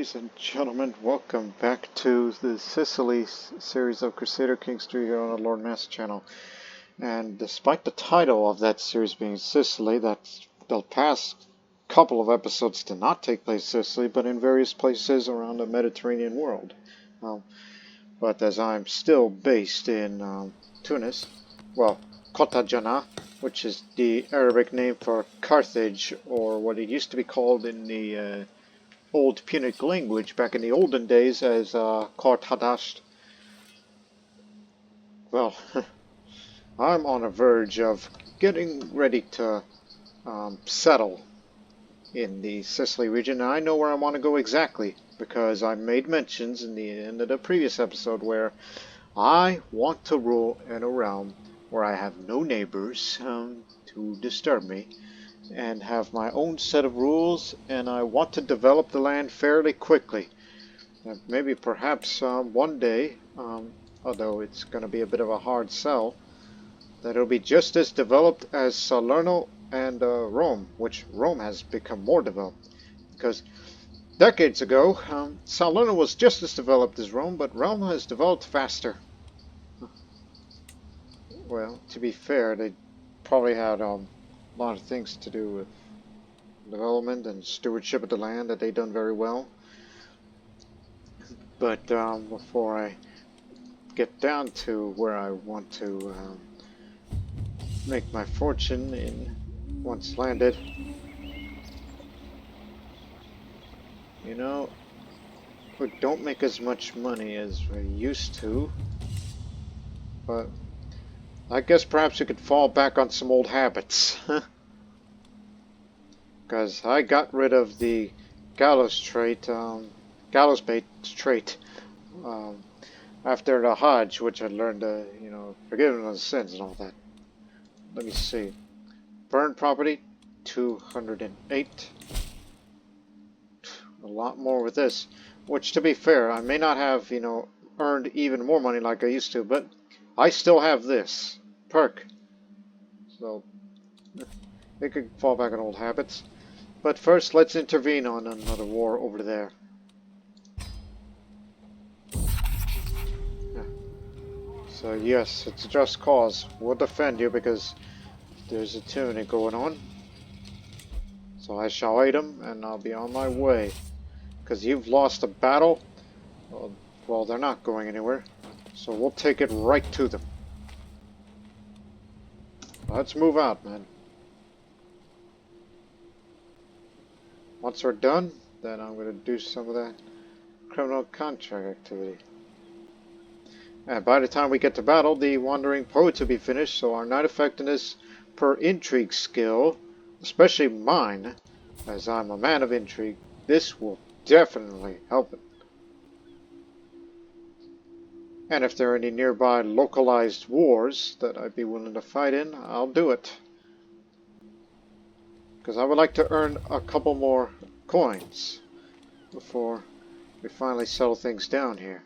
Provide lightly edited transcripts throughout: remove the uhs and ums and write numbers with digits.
Ladies and gentlemen, welcome back to the Sicily series of Crusader Kings 3 here on the Lord Master channel. And despite the title of that series being Sicily, the past couple of episodes did not take place in Sicily, but in various places around the Mediterranean world. But as I'm still based in Tunis, well, Cartagena, which is the Arabic name for Carthage, or what it used to be called in the Old Punic language back in the olden days as Carthadasht. Well, I'm on the verge of getting ready to settle in the Sicily region, and I know where I want to go exactly, because I made mentions in the end of the previous episode where I want to rule in a realm where I have no neighbors to disturb me, and have my own set of rules, and I want to develop the land fairly quickly. Maybe perhaps one day, although it's going to be a bit of a hard sell, that it'll be just as developed as Salerno and Rome, which Rome has become more developed. Because decades ago, Salerno was just as developed as Rome, but Rome has developed faster. Well, to be fair, they probably had a lot of things to do with development and stewardship of the land that they've done very well. But before I get down to where I want to make my fortune in once landed, you know, we don't make as much money as we used to, but I guess perhaps we could fall back on some old habits. Because I got rid of the gallows bait trait after the Hajj, which I learned to, forgive him of sins and all that. Let me see. Burn property, 208. A lot more with this. Which, to be fair, I may not have, earned even more money like I used to, but I still have this perk. So, they could fall back on old habits. But first, let's intervene on another war over there. Yeah. So yes, it's a just cause. We'll defend you because there's a tyranny going on. So I shall aid them, and I'll be on my way. Because you've lost a battle. Well, they're not going anywhere. So we'll take it right to them. Let's move out, man. Once we're done, then I'm going to do some of that criminal contract activity. And by the time we get to battle, the Wandering Poets will be finished, so our knight effectiveness per intrigue skill, especially mine, as I'm a man of intrigue, this will definitely help it. And if there are any nearby localized wars that I'd be willing to fight in, I'll do it. Because I would like to earn a couple more coins before we finally settle things down here.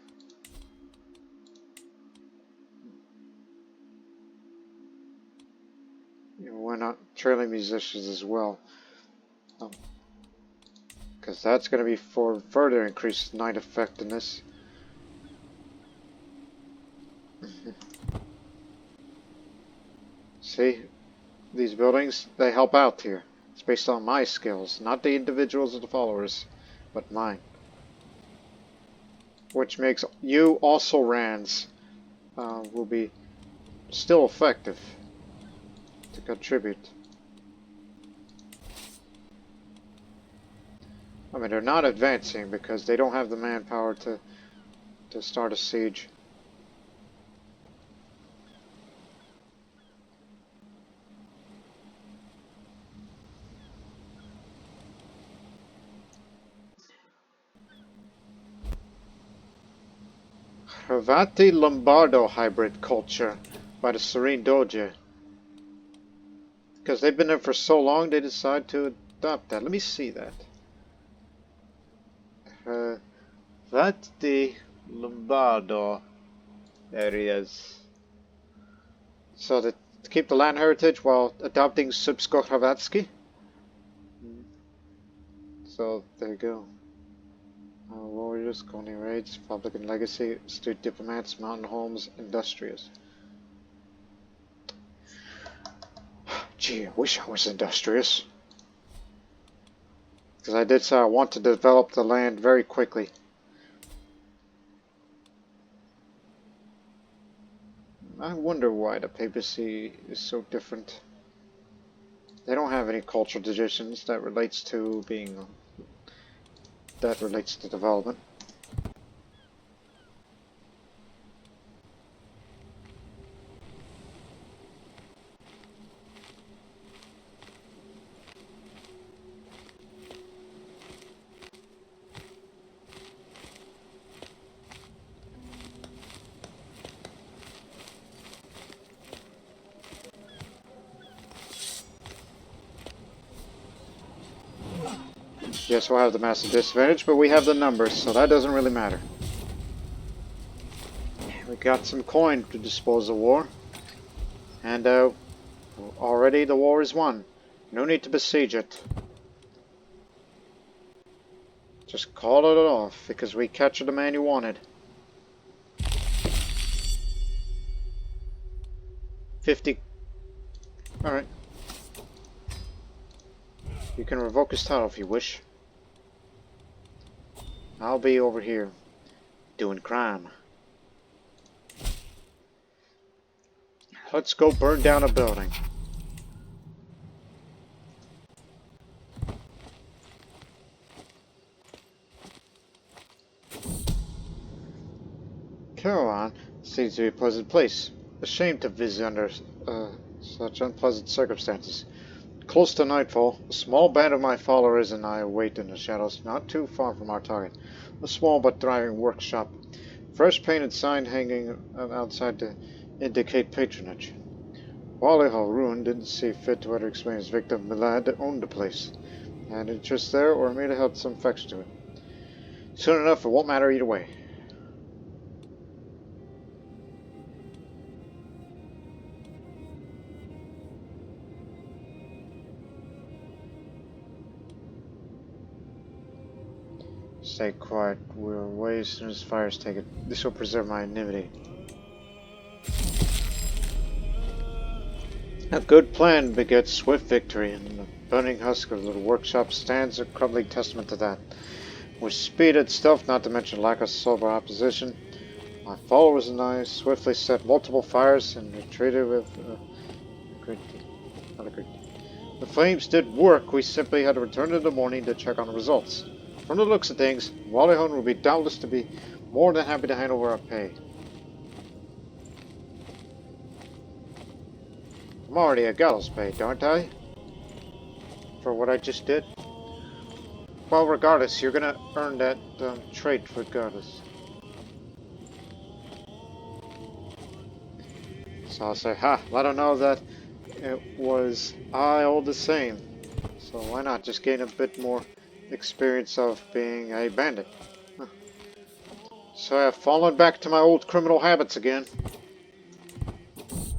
Why not trailing musicians as well? Because that's going to be for further increased knight effectiveness. See, these buildings, they help out here. It's based on my skills, not the individuals of the followers, but mine. Which makes you also Rands will be still effective to contribute. I mean, they're not advancing because they don't have the manpower to start a siege. Hrvati Lombardo hybrid culture by the Serene Doge. Because they've been there for so long, they decide to adopt that. Let me see that. Hrvati Lombardo. There he is. So to keep the land heritage while adopting Srpsko-Hrvatski. So there you go. Warriors, colony raids, public and legacy, astute diplomats, mountain homes, industrious. Gee, I wish I was industrious. Because I did say I want to develop the land very quickly. I wonder why the papacy is so different. They don't have any cultural traditions that relates to development. Yes, we'll have the massive disadvantage, but we have the numbers, so that doesn't really matter. We got some coin to dispose of war. And already the war is won. No need to besiege it. Just call it off, because we captured the man you wanted. 50. Alright. You can revoke his title if you wish. I'll be over here, doing crime. Let's go burn down a building. Caroline seems to be a pleasant place. A shame to visit under such unpleasant circumstances. Close to nightfall, a small band of my followers and I await in the shadows, not too far from our target. A small but thriving workshop. Fresh painted sign hanging outside to indicate patronage. Overhaul ruin didn't see fit to whether explain his victim Milad owned the place. Had interest there, or may have held some affection to it. Soon enough, it won't matter either way. Stay quiet. We're away as soon as fires take it. This will preserve my anonymity. A good plan begets swift victory, and the burning husk of the workshop stands a crumbling testament to that. With speed and stealth, not to mention lack of sober opposition, my followers and I swiftly set multiple fires and retreated with the flames did work. We simply had to return in the morning to check on the results. From the looks of things, Wallyhon will be doubtless to be more than happy to hand over our pay. I'm already at gallows pay, don't I? For what I just did? Well, regardless, you're gonna earn that trait regardless. So I'll say, ha, let them know that it was I all the same. So why not just gain a bit more experience of being a bandit? Huh. So I've fallen back to my old criminal habits again.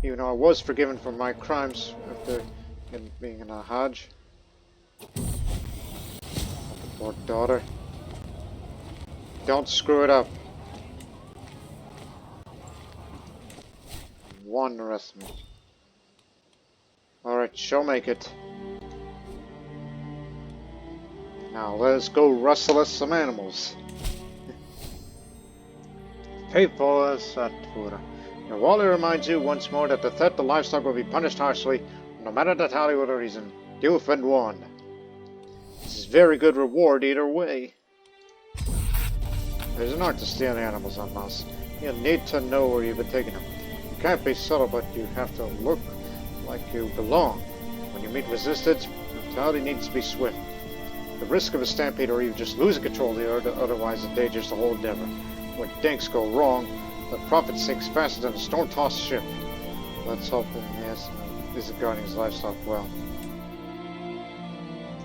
Even though I was forgiven for my crimes after being in a Hajj. The poor daughter. Don't screw it up. One arrest me. Alright, she'll make it. Now let's go rustle us some animals. People as Satura. Now Wally reminds you once more that the theft of livestock will be punished harshly, no matter the tally or the reason. You've been warned. This is very good reward either way. There's an art to stealing animals on mouse. You need to know where you've been taking them. You can't be subtle, but you have to look like you belong. When you meet resistance, brutality needs to be swift. The risk of a stampede or even just losing control of the herd otherwise endangers the whole endeavor. When things go wrong, the Prophet sinks faster than a storm-tossed ship. Let's hope that Esma'il is guarding his livestock well.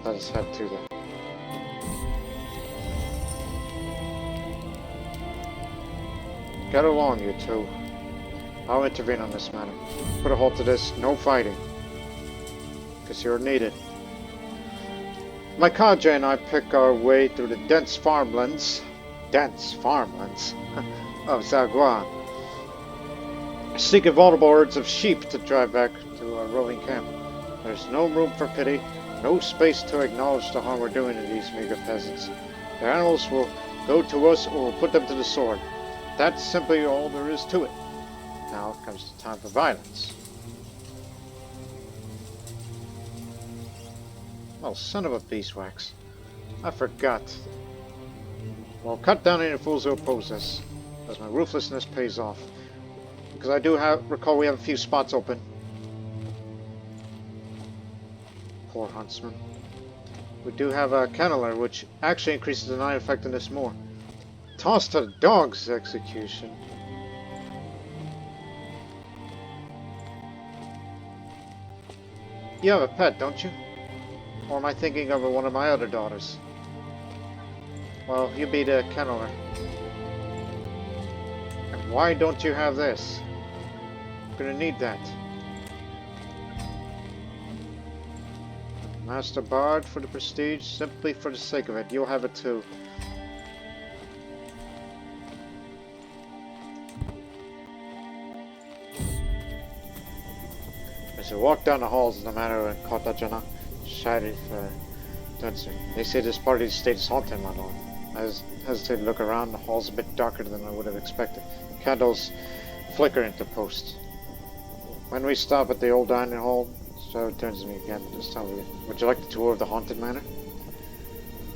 Let us head to that. Get along, you two. I'll intervene on this matter. Put a halt to this. No fighting. Because you're needed. My cadre and I pick our way through the dense farmlands, dense farmlands of Zagua. Seeking vulnerable herds of sheep to drive back to our roving camp. There's no room for pity, no space to acknowledge the harm we're doing to these meager peasants. Their animals will go to us or we'll put them to the sword. That's simply all there is to it. Now comes the time for violence. Oh, son of a beeswax. I forgot. Well, cut down any fools who oppose us, as my ruthlessness pays off. Because I do recall we have a few spots open. Poor huntsman. We do have a kenneler, which actually increases the night effectiveness more. Toss to the dog's execution. You have a pet, don't you? Or am I thinking of one of my other daughters? Well, you be the kenneler. And why don't you have this? I'm gonna need that. Master Bard for the prestige, simply for the sake of it. You'll have it too. As I walk down the halls in the manor in Cartagena, Sheriff Dunster. They say this part of the state is haunted, my lord. I hesitate to look around. The hall's a bit darker than I would have expected. Candles flicker into post. When we stop at the old dining hall, Sheriff turns to me again. This time, would you like the tour of the haunted manor?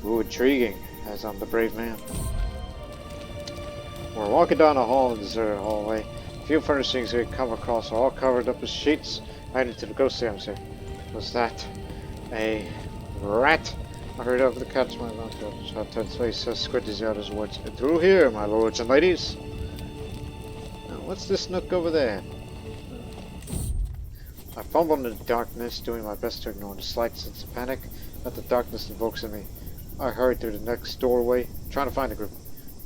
Ooh, intriguing, as I'm the brave man. We're walking down a hall in the deserted hallway. A few furnishings we come across are all covered up with sheets, right into the ghostly atmosphere. Was that a rat? I heard over the catch my mouth. Shot Ted's face so squint as the other's words. Through here, my lords and ladies. Now, what's this nook over there? I fumble in the darkness, doing my best to ignore the slight sense of panic that the darkness invokes in me. I hurry through the next doorway, trying to find the group.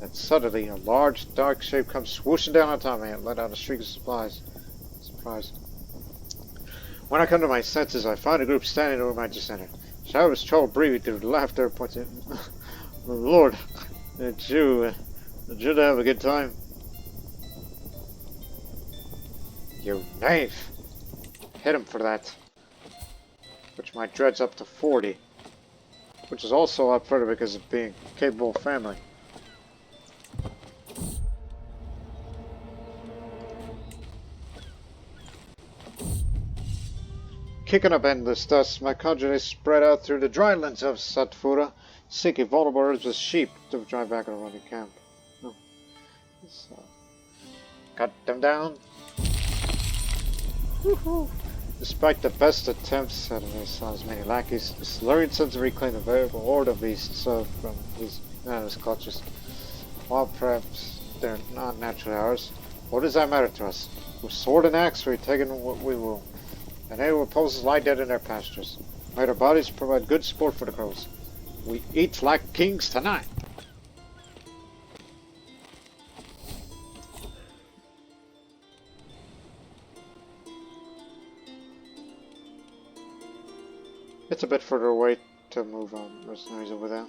Then suddenly, a large, dark shape comes swooshing down on top of me and let out a shriek of surprise. When I come to my senses, I find a group standing over my descender. Sheriff's trouble breathing through the laughter points at Lord, it's you. Did you have a good time? You knave! Hit him for that. Which my dread's up to 40. Which is also up further because of being a capable family. Kicking up endless dust, my conjurers spread out through the dry lands of Satfura, seeking vulnerable herds with sheep to drive back our running camp. Oh. So, cut them down. Woohoo! Despite the best attempts at as many lackeys, the slurring sons reclaim the variable horde of beasts from these venomous clutches. While perhaps they're not naturally ours, what does that matter to us? With sword and axe we're taking what we will. And they who oppose lie dead in their pastures. May their bodies provide good sport for the crows. We eat like kings tonight. It's a bit further away to move on mercenaries over there.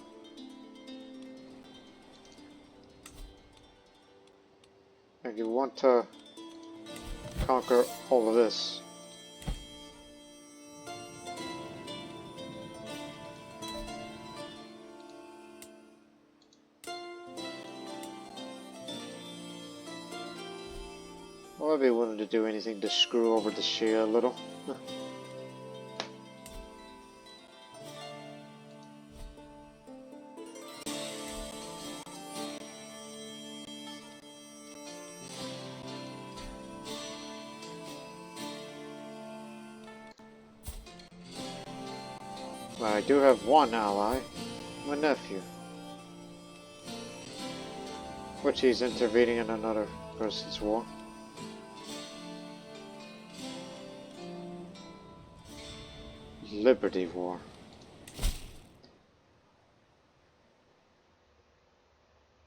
And you want to conquer all of this. Well, I'd be willing to do anything to screw over the Shia a little. But I do have one ally, my nephew. Which he's intervening in another person's war. Liberty War.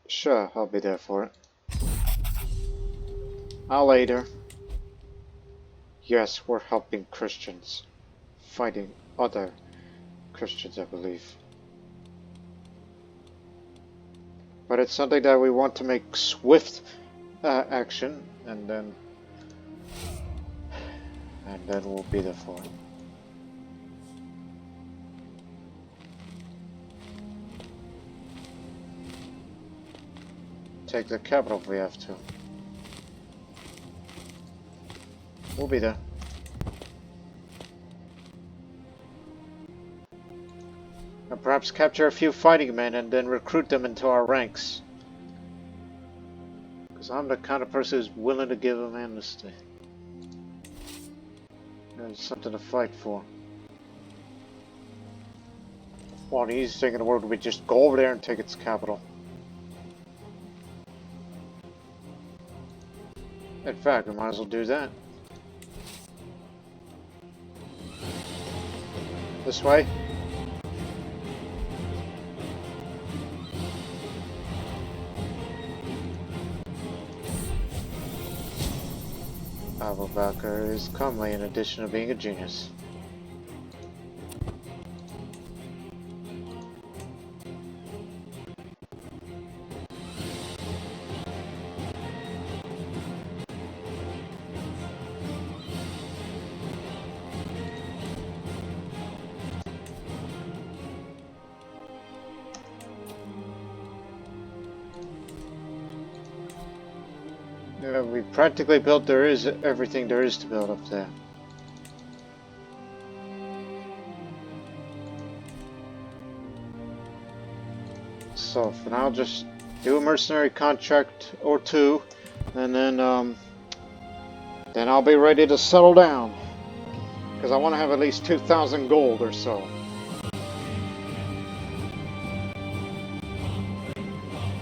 Sure, I'll be there for it. I'll later. Yes, we're helping Christians. Fighting other Christians, I believe. But it's something that we want to make swift action, and then we'll be there for it. Take the capital if we have to. We'll be there. And perhaps capture a few fighting men and then recruit them into our ranks. Because I'm the kind of person who's willing to give them amnesty. There's something to fight for. Well, the easiest thing in the world would be just go over there and take its capital. In fact, we might as well do that. This way. Abu Bakr is comely in addition to being a genius. We practically built everything there is to build up there. So for now, just do a mercenary contract or two, and then I'll be ready to settle down. Because I want to have at least 2,000 gold or so.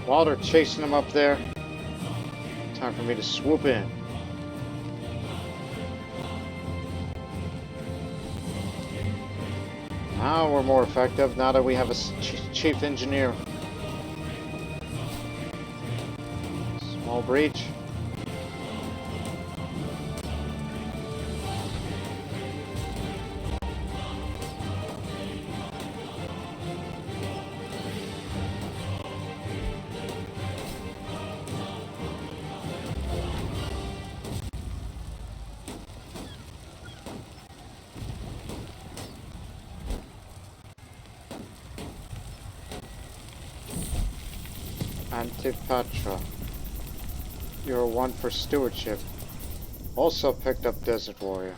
While they're chasing them up there, time for me to swoop in. Now we're more effective now that we have a chief engineer. Small breach. Antipatra. You're one for stewardship. Also picked up Desert Warrior.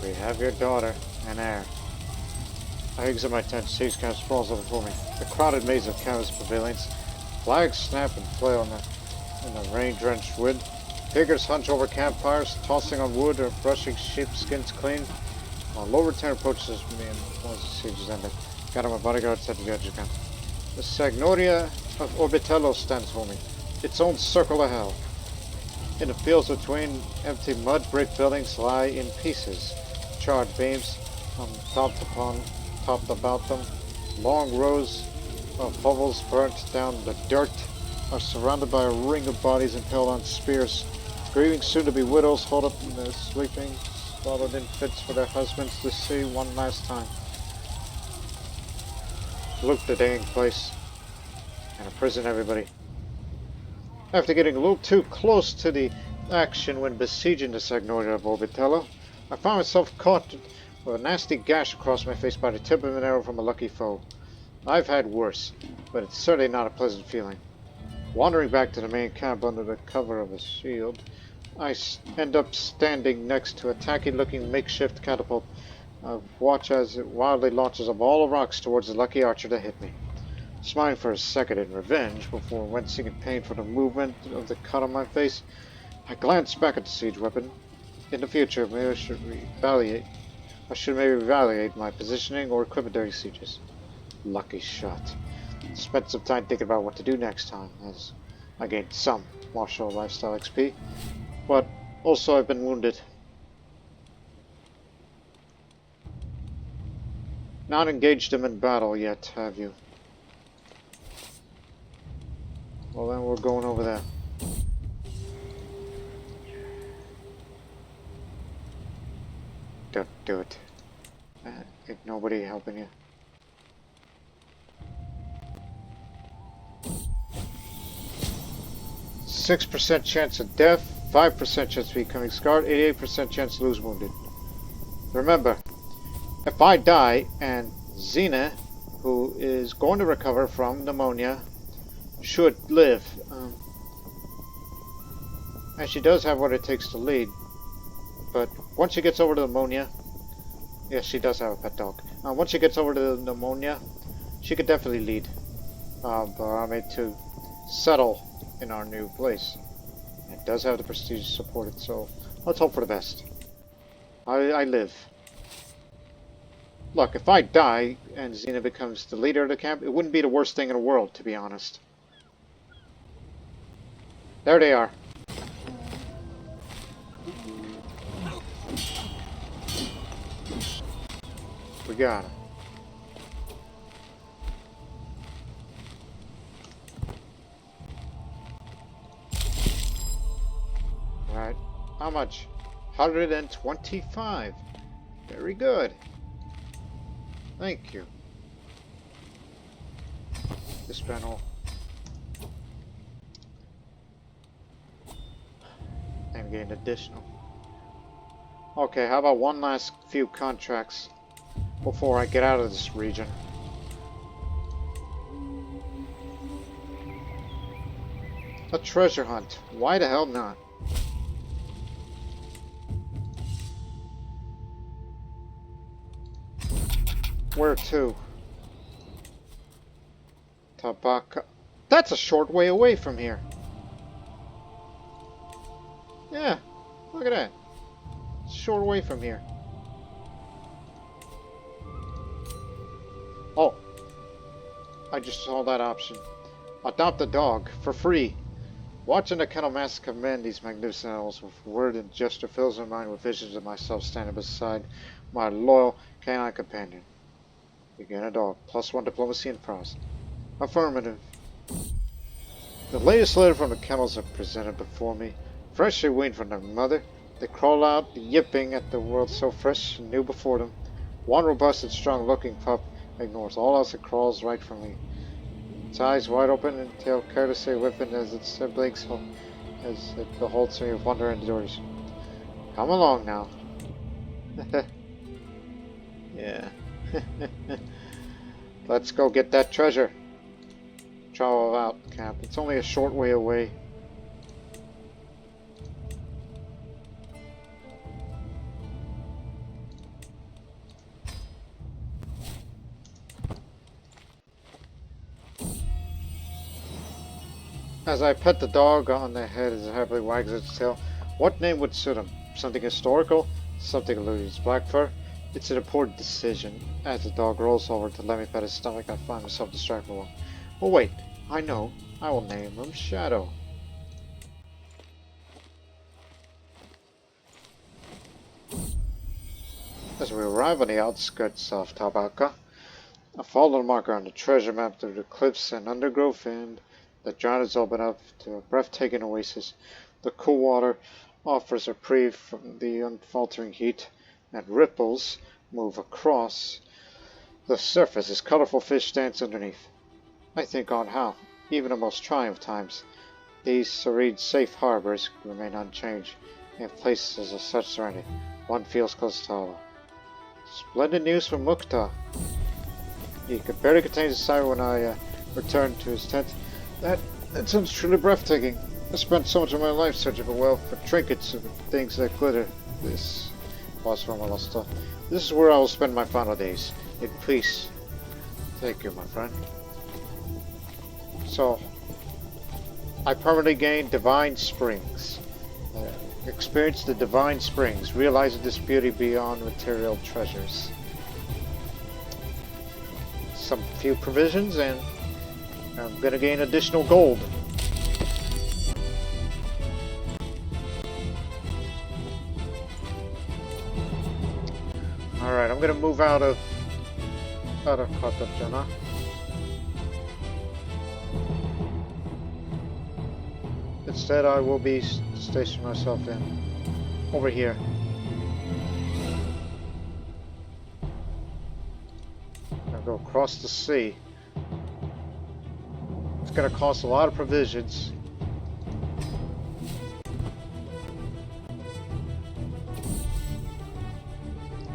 We have your daughter and heir. I exit my tent, siege camp sprawls over before me. The crowded maze of canvas pavilions. Flags snap and flail in the rain-drenched wind. Figures hunch over campfires, tossing on wood or brushing sheepskins clean. While low return approaches me and once the siege is ended, got my bodyguards at the edge of camp. The Signoria of Orbitello stands for me, its own circle of hell. In the fields between, empty mud brick buildings lie in pieces, charred beams topped about them. Long rows of hovels burnt down the dirt are surrounded by a ring of bodies impaled on spears. Grieving soon-to-be widows hold up in their sleeping, swallowed in fits for their husbands to see one last time. Look, the dang place. And imprison everybody. After getting a little too close to the action when besieging the Signoria of Orbitello, I found myself caught with a nasty gash across my face by the tip of an arrow from a lucky foe. I've had worse, but it's certainly not a pleasant feeling. Wandering back to the main camp under the cover of a shield, I end up standing next to a tacky-looking makeshift catapult. I watch as it wildly launches a ball of rocks towards the lucky archer that hit me. Smiling for a second in revenge, before wincing in pain for the movement of the cut on my face, I glance back at the siege weapon. In the future, maybe I should maybe evaluate my positioning or equipment during sieges. Lucky shot. Spent some time thinking about what to do next time, as I gained some martial lifestyle XP, but also I've been wounded. Not engaged them in battle yet, have you? Well then we're going over there. Don't do it. Ain't nobody helping you. %6 chance of death, 5% chance of becoming scarred, 88% chance to lose wounded. Remember, if I die and Xena, who is going to recover from pneumonia, should live. And she does have what it takes to lead. But once she gets over the pneumonia, yes, she does have a pet dog. Once she gets over the pneumonia, she could definitely lead. But I'm made to settle in our new place. It does have the prestige to support it, so let's hope for the best. I live. Look, if I die and Xena becomes the leader of the camp, it wouldn't be the worst thing in the world, to be honest. There they are. We got him. Alright. How much? 125. Very good. Thank you. This panel. And gain additional. Okay, how about one last few contracts before I get out of this region? A treasure hunt. Why the hell not? Where to? Taberna. That's a short way away from here. Yeah, look at that. It's a short way from here. Oh, I just saw that option. Adopt a dog for free. Watching the kennel master command these magnificent animals with word and gesture fills my mind with visions of myself standing beside my loyal canine companion. Begin a dog. +1 diplomacy and prowess. Affirmative. The latest letter from the kennels are presented before me. Freshly weaned from their mother, they crawl out, yipping at the world so fresh and new before them. One robust and strong-looking pup ignores all else and crawls right from me. Its eyes wide open and tail carelessly whipping as its siblings as it beholds me with wonder and adoration. Come along now. Yeah. Let's go get that treasure. Travel out, camp. It's only a short way away. As I pet the dog on the head as it happily wags its tail, what name would suit him? Something historical? Something alluding to his black fur? It's an important decision. As the dog rolls over to let me pet his stomach, I find myself distracted. Oh wait, I know. I will name him Shadow. As we arrive on the outskirts of Taberna, I follow the marker on the treasure map through the cliffs and undergrowth, and the giant is open up to a breathtaking oasis. The cool water offers a reprieve from the unfaltering heat, and ripples move across the surface as colorful fish dance underneath. I think on how, even in most trying of times, these serene, safe harbors remain unchanged, in places of such serenity. One feels close to Allah. Splendid news from Mukhtar. He could barely contain his sigh when I returned to his tent. That sounds truly breathtaking. I spent so much of my life searching for wealth, for trinkets, and things that glitter. This was from my lost stuff. This is where I will spend my final days, in peace. Thank you, my friend. So, I permanently gained Divine Springs. Experience the Divine Springs, realizing this beauty beyond material treasures. Some few provisions, and I'm gonna gain additional gold. Alright, I'm gonna move out of Cartagena. Instead, I will be stationing myself over here. across the sea. It's gonna cost a lot of provisions.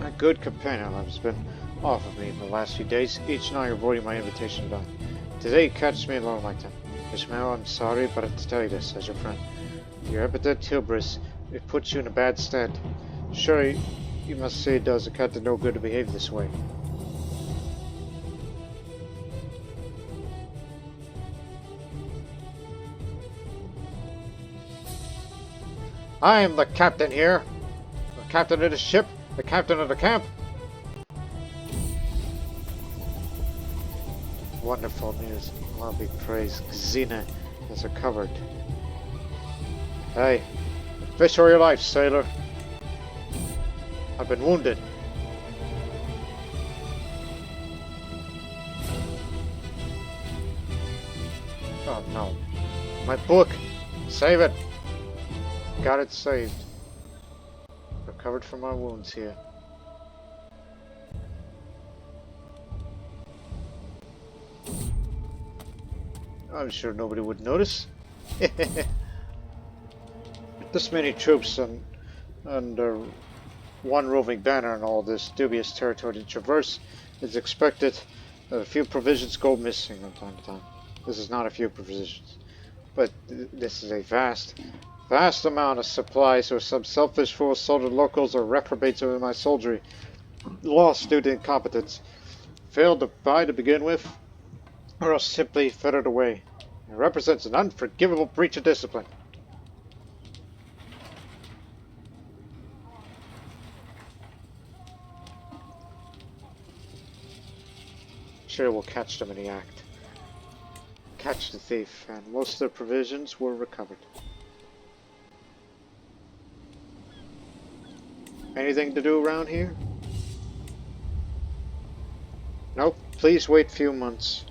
A good companion has been off of me in the last few days. Each night avoiding my invitation to dine. Today you catch me alone like that. Isma'il, I'm sorry, but I have to tell you this as your friend. Your epithet hubris, it puts you in a bad stead. Surely you must say it does a captain no good to behave this way. I am the captain here. The captain of the ship, the captain of the camp. Wonderful news. I'll be praised. Xena has recovered. Hey, fish for your life, sailor. I've been wounded. Oh no. My book! Save it! Got it saved. Recovered from my wounds here. I'm sure nobody would notice. This many troops under one roving banner and all this dubious territory to traverse, it's expected that a few provisions go missing from time to time. This is not a few provisions, but this is a vast amount of supplies, or some selfish fools sold to locals or reprobates within my soldiery, lost due to incompetence, failed to buy to begin with, or else simply fettered away. It represents an unforgivable breach of discipline. Sure, we'll catch them in the act. Catch the thief, and most of the provisions were recovered. Anything to do around here? Nope. Please wait a few months.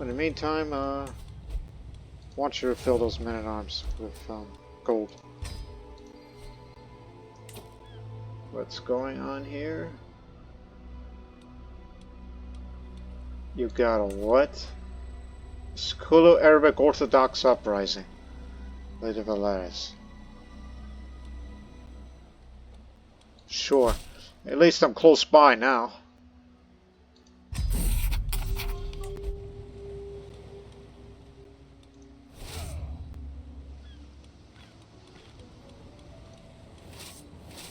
In the meantime, I want you to fill those men-at-arms with gold. What's going on here? You got a what? Siculo-Arabic Orthodox Uprising. Lady Valeris. Sure. At least I'm close by now.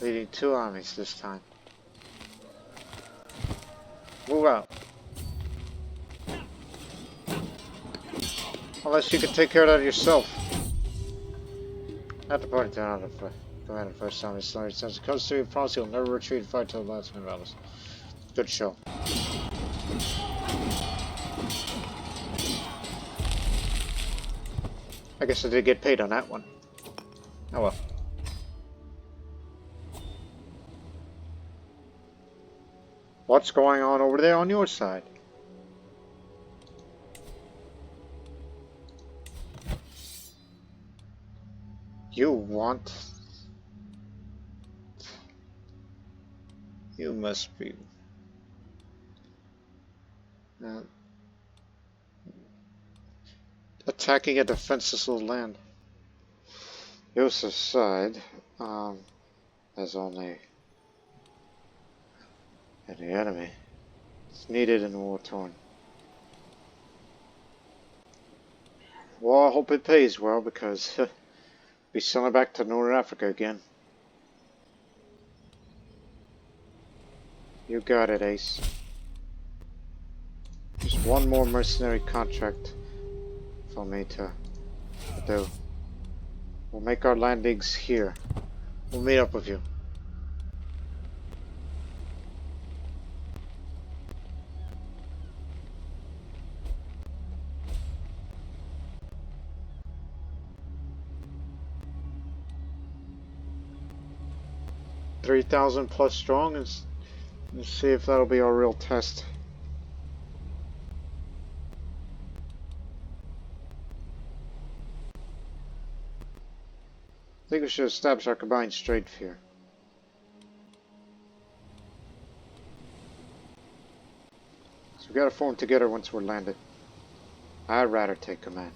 Leading 2 armies this time. Move out. Unless you can take care of that yourself. At the party down of Commander First Army Slaughter since it comes to you, promise you'll never retreat and fight till the last man battles. Good show. I guess I did get paid on that one. Oh well. What's going on over there on your side? You want... You must be... attacking a defenseless little land. Yusuf's side has only... and the enemy. It's needed in war-torn. Well, I hope it pays well, because... be sailing back to Northern Africa again. You got it, Ace. Just one more mercenary contract for me to do. We'll make our landings here. We'll meet up with you. $3,000 plus strong, and let's see if that'll be our real test. I think we should establish our combined strength here. We gotta form together once we're landed. I'd rather take command.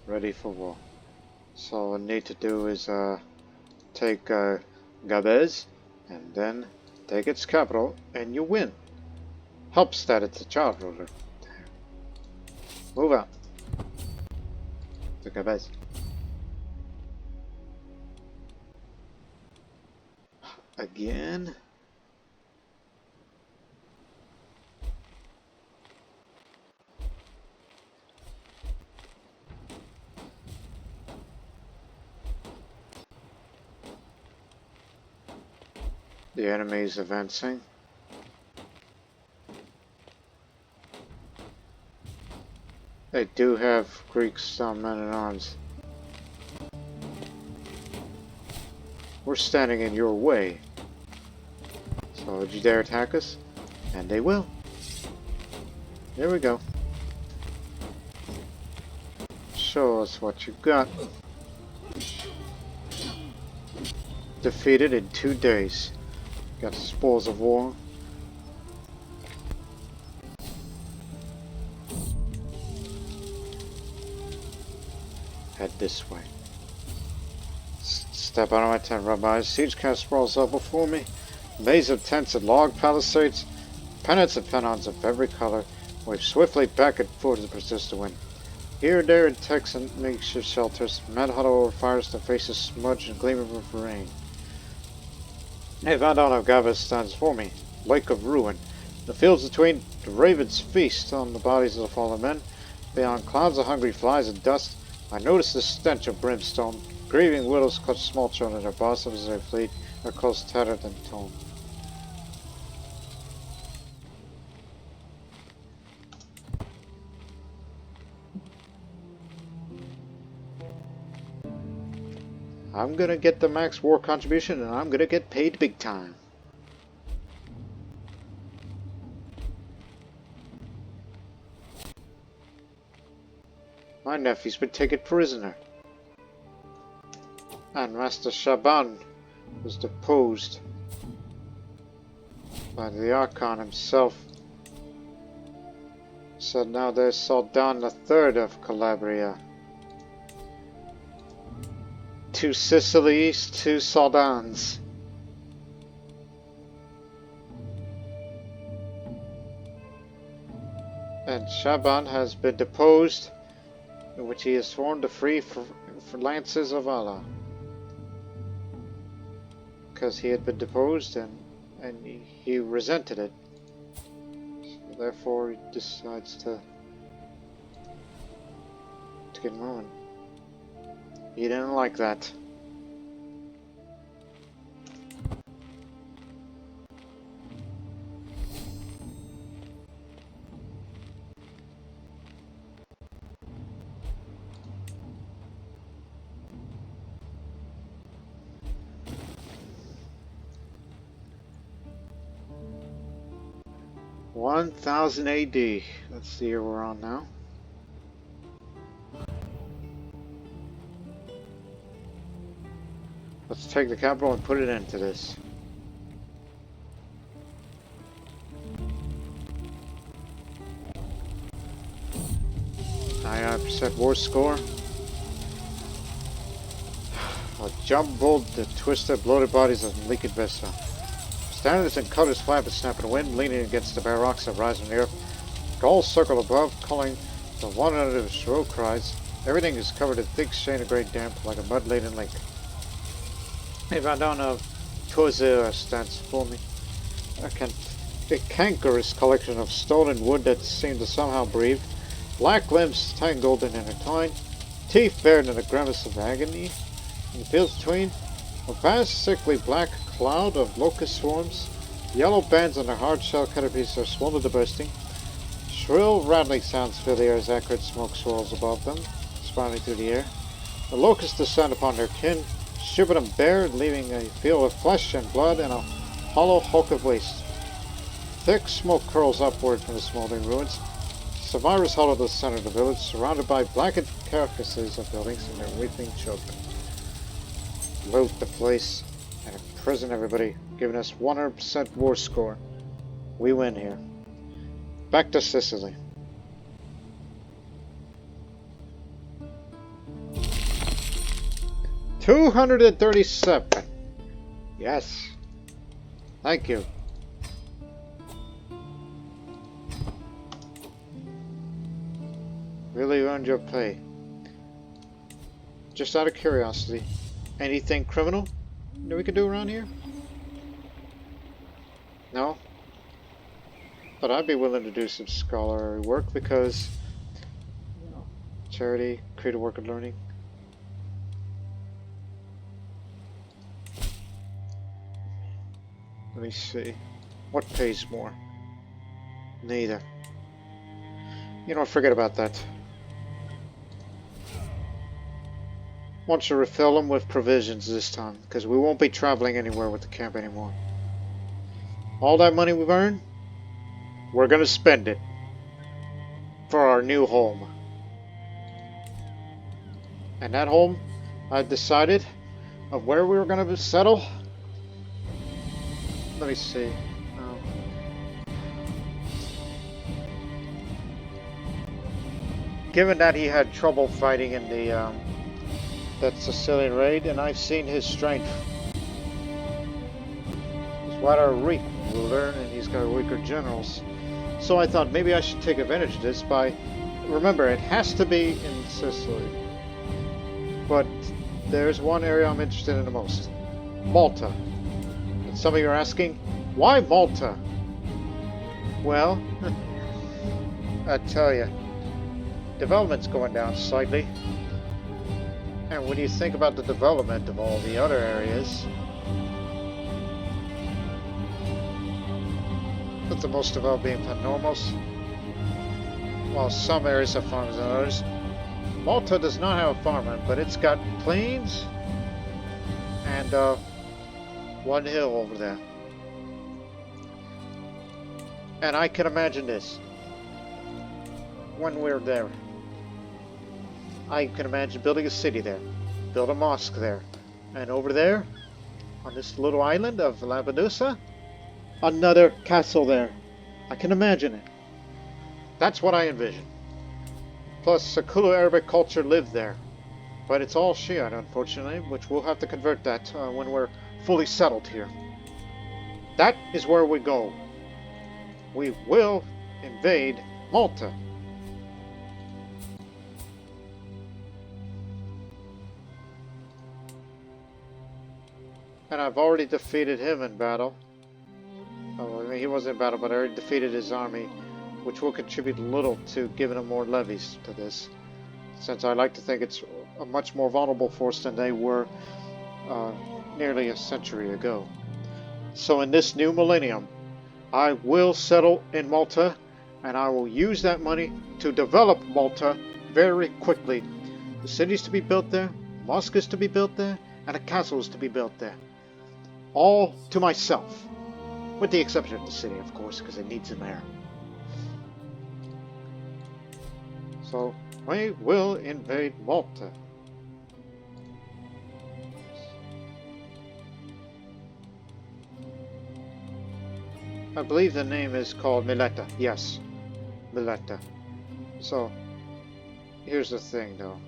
Ready for war. So all I need to do is take Gabez and then take its capital and you win. Helps that it's a child ruler. Move out to Gabez. Again. The enemy is advancing. They do have Greek style men at arms. We're standing in your way. So would you dare attack us? And they will. There we go. Show us what you've got. Defeated in 2 days. Got the spoils of war. Head this way. Step out of my tent, Rabbi. Siege camp sprawls up before me. Maze of tents and log palisades. Pennants and pennons of every color. Wave swiftly back and forth to persist the wind. Here and there in tents and makeshift shelters. Men huddle over fires, their faces smudged and gleaming with rain. A Vandon of Gavas stands for me, lake of ruin. The fields between the ravens feast on the bodies of the fallen men. Beyond clouds of hungry flies and dust, I notice the stench of brimstone. Grieving widows clutch small children in their bosoms as they flee, their clothes tattered and torn. I'm gonna get the max war contribution and I'm gonna get paid big time. My nephew's been taken prisoner. And Master Shaban was deposed by the Archon himself. So now there's Saldan III of Calabria. 2 Sicilies, 2 Saldans. And Shaban has been deposed, in which he is sworn to free for lances of Allah. Because he had been deposed and he resented it. So therefore he decides to get moving. He didn't like that. (1000 AD). That's the year we're on now. Let's take the capital and put it into this. (99% war score). A jumbled, twisted, bloated bodies of leaked vesta. Standards and colors flap and snap in the wind, leaning against the bare rocks that rise from the earth. Gulls circle above, calling the one another's shrill cries. Everything is covered in thick shade of great damp, like a mud-laden lake. A Vandon of Crusader stands before me. A cankerous collection of stolen wood that seemed to somehow breathe. Black limbs tangled and intertwined. Teeth bared in a grimace of agony. In the fields between, a vast, sickly black cloud of locust swarms. Yellow bands on their hard-shell canopies are swollen to bursting. Shrill, rattling sounds fill the air as acrid smoke swirls above them, spiraling through the air. The locusts descend upon their kin, stripping them bare, leaving a field of flesh and blood and a hollow hulk of waste. Thick smoke curls upward from the smoldering ruins. Survivors huddle at the center of the village, surrounded by blackened carcasses of buildings and their weeping children. Loot the place and imprison everybody, giving us 100% war score. We win here. Back to Sicily. $237. Yes. Thank you. Really earned your pay. Just out of curiosity, anything criminal that we could do around here? No? But I'd be willing to do some scholarly work because, you know, charity, creative work and learning. Let me see. What pays more? Neither. You know, forget about that. I want you to refill them with provisions this time, because we won't be traveling anywhere with the camp anymore. All that money we've earned, we're going to spend it for our new home. And that home, I've decided of where we were going to settle. Let me see. Given that he had trouble fighting in the that Sicilian raid, and I've seen his strength. He's quite a weak ruler, and he's got weaker generals. So I thought maybe I should take advantage of this by... Remember, it has to be in Sicily. But there's one area I'm interested in the most. Malta. And some of you are asking, why Malta? Well, I tell you, development's going down slightly. And when you think about the development of all the other areas, with the most developed being Panormos, while some areas have farms than others, Malta does not have a farmland, but it's got plains and one hill over there. And I can imagine this when we're there. I can imagine building a city there, build a mosque there, and over there, on this little island of Lampedusa, another castle there. I can imagine it. That's what I envision. Plus, Siculo-Arabic culture lived there, but it's all Shiite, unfortunately, which we'll have to convert that when we're fully settled here. That is where we go. We will invade Malta. And I've already defeated him in battle. Oh, I mean, he wasn't in battle, but I already defeated his army, which will contribute little to giving him more levies to this, since I like to think it's a much more vulnerable force than they were nearly a century ago. So in this new millennium, I will settle in Malta, and I will use that money to develop Malta very quickly. The city's to be built there, mosque is to be built there, and a castle is to be built there. All to myself. With the exception of the city, of course, because it needs a mayor. So, we will invade Malta. I believe the name is called Mileta. Yes, Mileta. So, here's the thing though.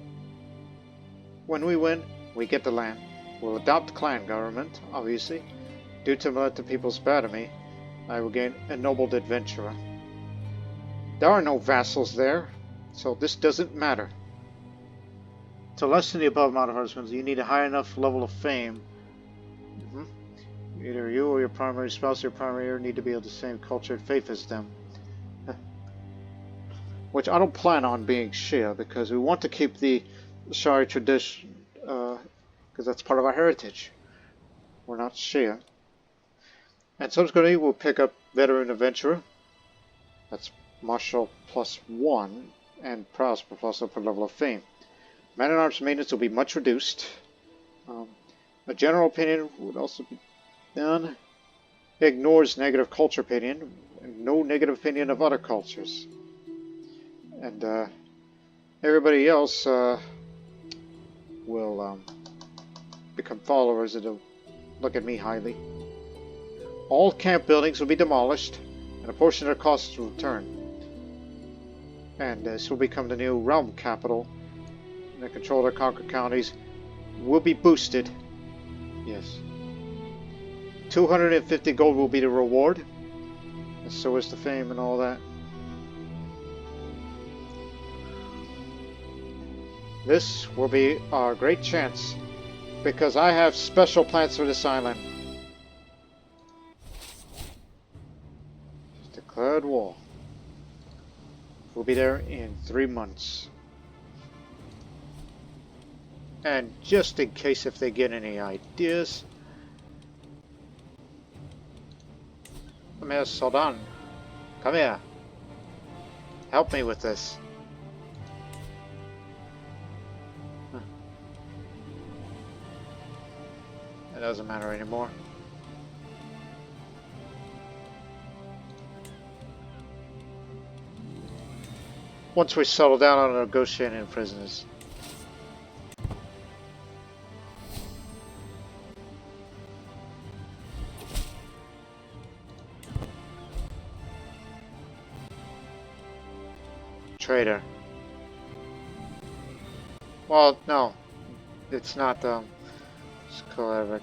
When we win, we get the land. We'll adopt clan government, obviously. Due to Mileta people's bad to me, I will gain ennobled adventurer. There are no vassals there, so this doesn't matter. To lessen the above amount of husbands, you need a high enough level of fame. Either you or your primary spouse or your primary heir need to be of the same culture and faith as them. Which I don't plan on being Shia, because we want to keep the Shari tradition, because that's part of our heritage. We're not Shia. And subsequently, we'll pick up Veteran Adventurer. That's Martial +1, and Prosper +1 per level of fame. Man-at-Arms maintenance will be much reduced. A general opinion would also be done. Ignores negative culture opinion, and no negative opinion of other cultures. And everybody else will become followers that'll look at me highly. All camp buildings will be demolished, and a portion of their costs will return. And this will become the new realm capital. And the control of the conquered counties will be boosted. Yes. 250 gold will be the reward. And so is the fame and all that. This will be our great chance, because I have special plans for this island. Declared war. We'll be there in 3 months. And just in case if they get any ideas, come here, Soldan. Come here. Help me with this. It doesn't matter anymore. Once we settle down on negotiating prisoners. Trader. Well, no. It's not, Siculo-Arabic.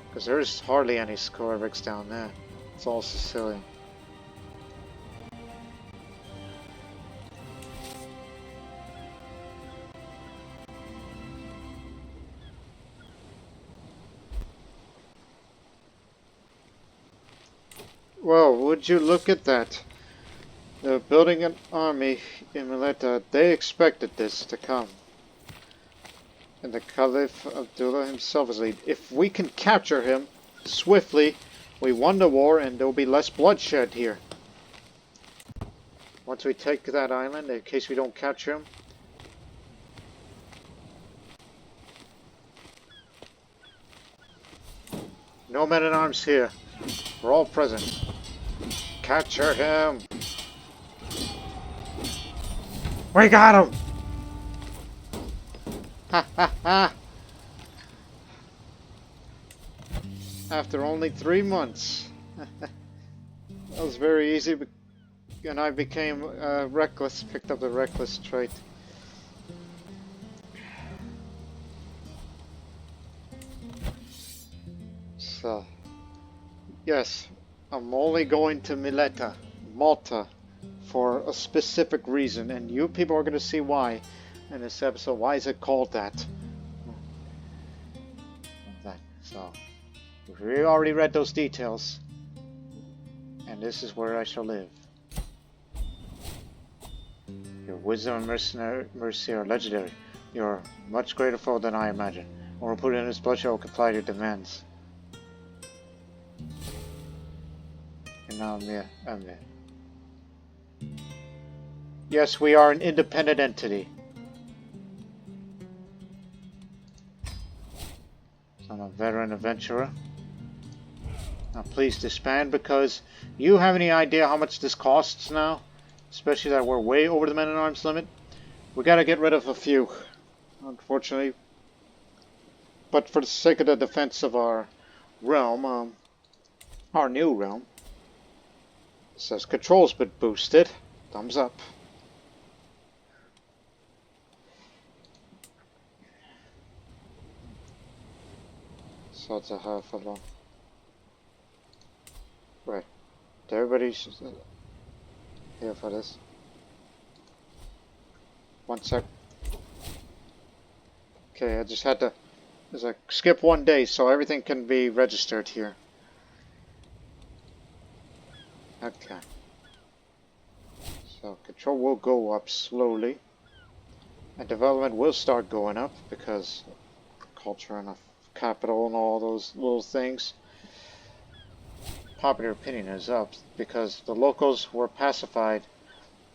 Because there's hardly any Siculo-Arabics down there. It's all Sicilian. Well, would you look at that? They're building an army in Malta. They expected this to come. And the Caliph Abdullah himself is lead. If we can capture him swiftly, we won the war and there will be less bloodshed here. Once we take that island, in case we don't capture him. No men at arms here. We're all present. Capture him! We got him! Ha ha ha! After only 3 months. That was very easy, and I became reckless, picked up the reckless trait. So, yes, I'm only going to Malta, for a specific reason, and you people are going to see why in this episode. Why is it called that? So, we already read those details, and this is where I shall live. Your wisdom and mercy are legendary. You're much greater foe than I imagine. When we're put in this bloodshed, will comply to your demands. And now I'm there. Yes, we are an independent entity. So I'm a veteran adventurer. Now please disband, because you have any idea how much this costs now? Especially that we're way over the men-at-arms limit. We gotta get rid of a few, unfortunately. But for the sake of the defense of our realm, our new realm, it says control's been boosted. Thumbs up. So it's a half a long. Right. Everybody's here for this. 1 sec. Okay, I just had to skip 1 day so everything can be registered here. Okay. So control will go up slowly. And development will start going up because culture and capital and all those little things. Popular opinion is up because the locals were pacified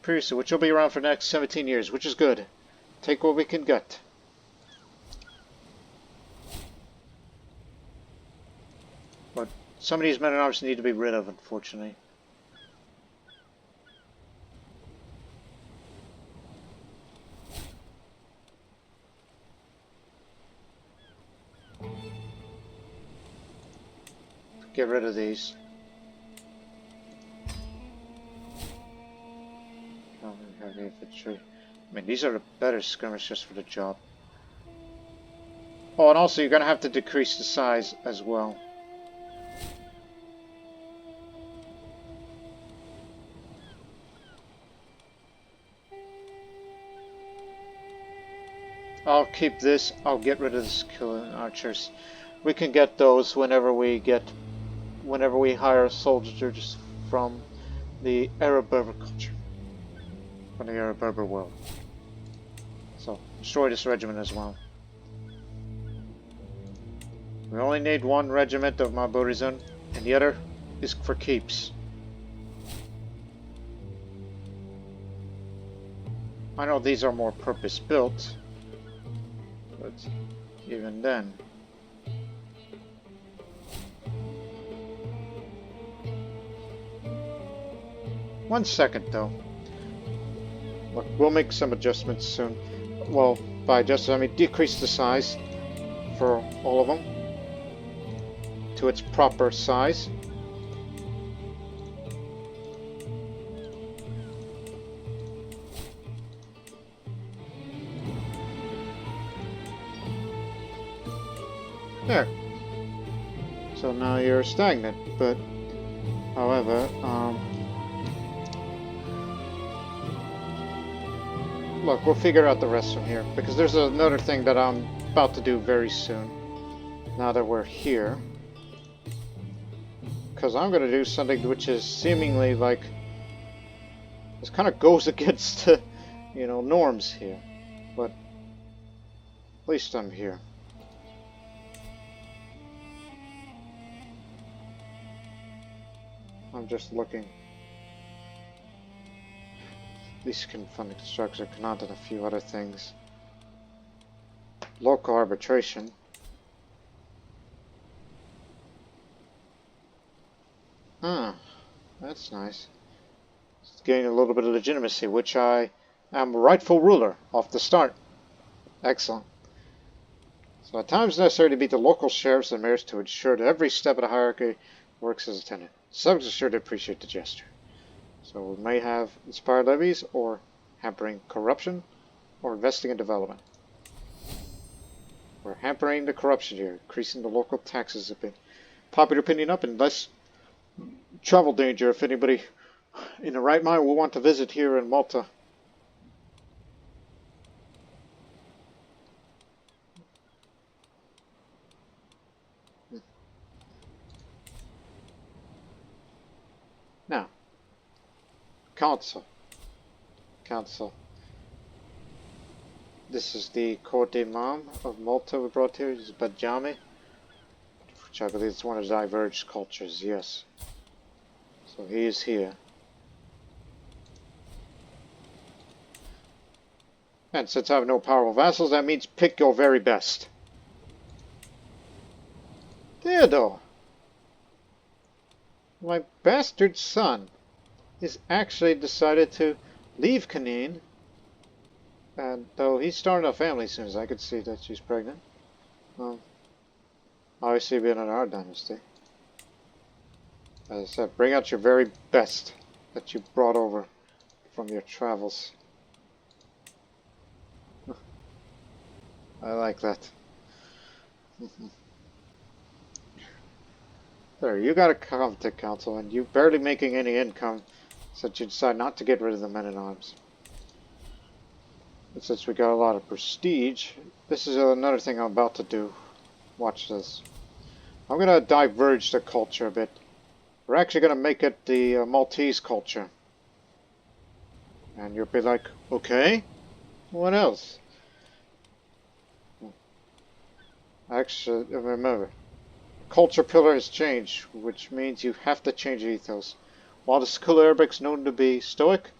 previously, which will be around for the next 17 years, which is good. Take what we can get. Some of these men-at-arms need to be rid of, unfortunately. Get rid of these. Heavy infantry. I mean, these are the better skirmishers for the job. Oh, and also you're going to have to decrease the size as well. I'll keep this. I'll get rid of the skill archers. We can get those whenever we hire soldiers from the Arab-Berber culture, from the Arab-Berber world. So destroy this regiment as well. We only need one regiment of Maburizan, and the other is for keeps. I know these are more purpose-built, but even then. One second though. Look, we'll make some adjustments soon. Well, by adjustments I mean decrease the size for all of them to its proper size. There. So now you're stagnant, but however, look, we'll figure out the rest from here, because there's another thing that I'm about to do very soon, now that we're here. Because I'm going to do something which is seemingly like, this kind of goes against the, you know, norms here, but at least I'm here. I'm just looking. These can fund the construction, cannot, and a few other things. Local arbitration. Ah, that's nice. It's gaining a little bit of legitimacy, which I am rightful ruler off the start. Excellent. So at times necessary to beat the local sheriffs and mayors to ensure that every step of the hierarchy works as intended. Subjects are sure to appreciate the gesture. So we may have inspired levies, or hampering corruption, or investing in development. We're hampering the corruption here, increasing the local taxes a bit. Popular opinion up, and less travel danger if anybody in the right mind will want to visit here in Malta. Now, Council. This is the Court Imam of Malta we brought here. This is Bajami, which I believe is one of the diverged cultures, yes. So he is here. And since I have no powerful vassals, that means pick your very best. Theodore! My bastard son is actually decided to leave Canine, and though he's starting a family soon as I could see that she's pregnant. Obviously being in our dynasty. As I said, bring out your very best that you brought over from your travels. I like that. There, you got a competent council, and you're barely making any income since you decide not to get rid of the men-at-arms. And since we got a lot of prestige, this is another thing I'm about to do. Watch this. I'm going to diverge the culture a bit. We're actually going to make it the Maltese culture. And you'll be like, okay, what else? Actually, remember, culture pillar has changed, which means you have to change the ethos. While the Siculo-Arabic is known to be stoic,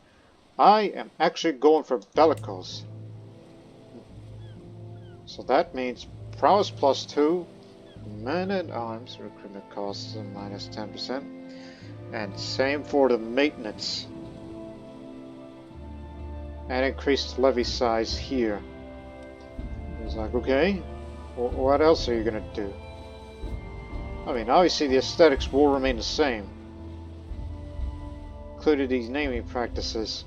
I am actually going for bellicose. So that means prowess +2 Men-at-Arms recruitment costs are minus 10%. And same for the maintenance. And increased levy size here. It's like, okay, what else are you gonna do? I mean, obviously the aesthetics will remain the same, including these naming practices.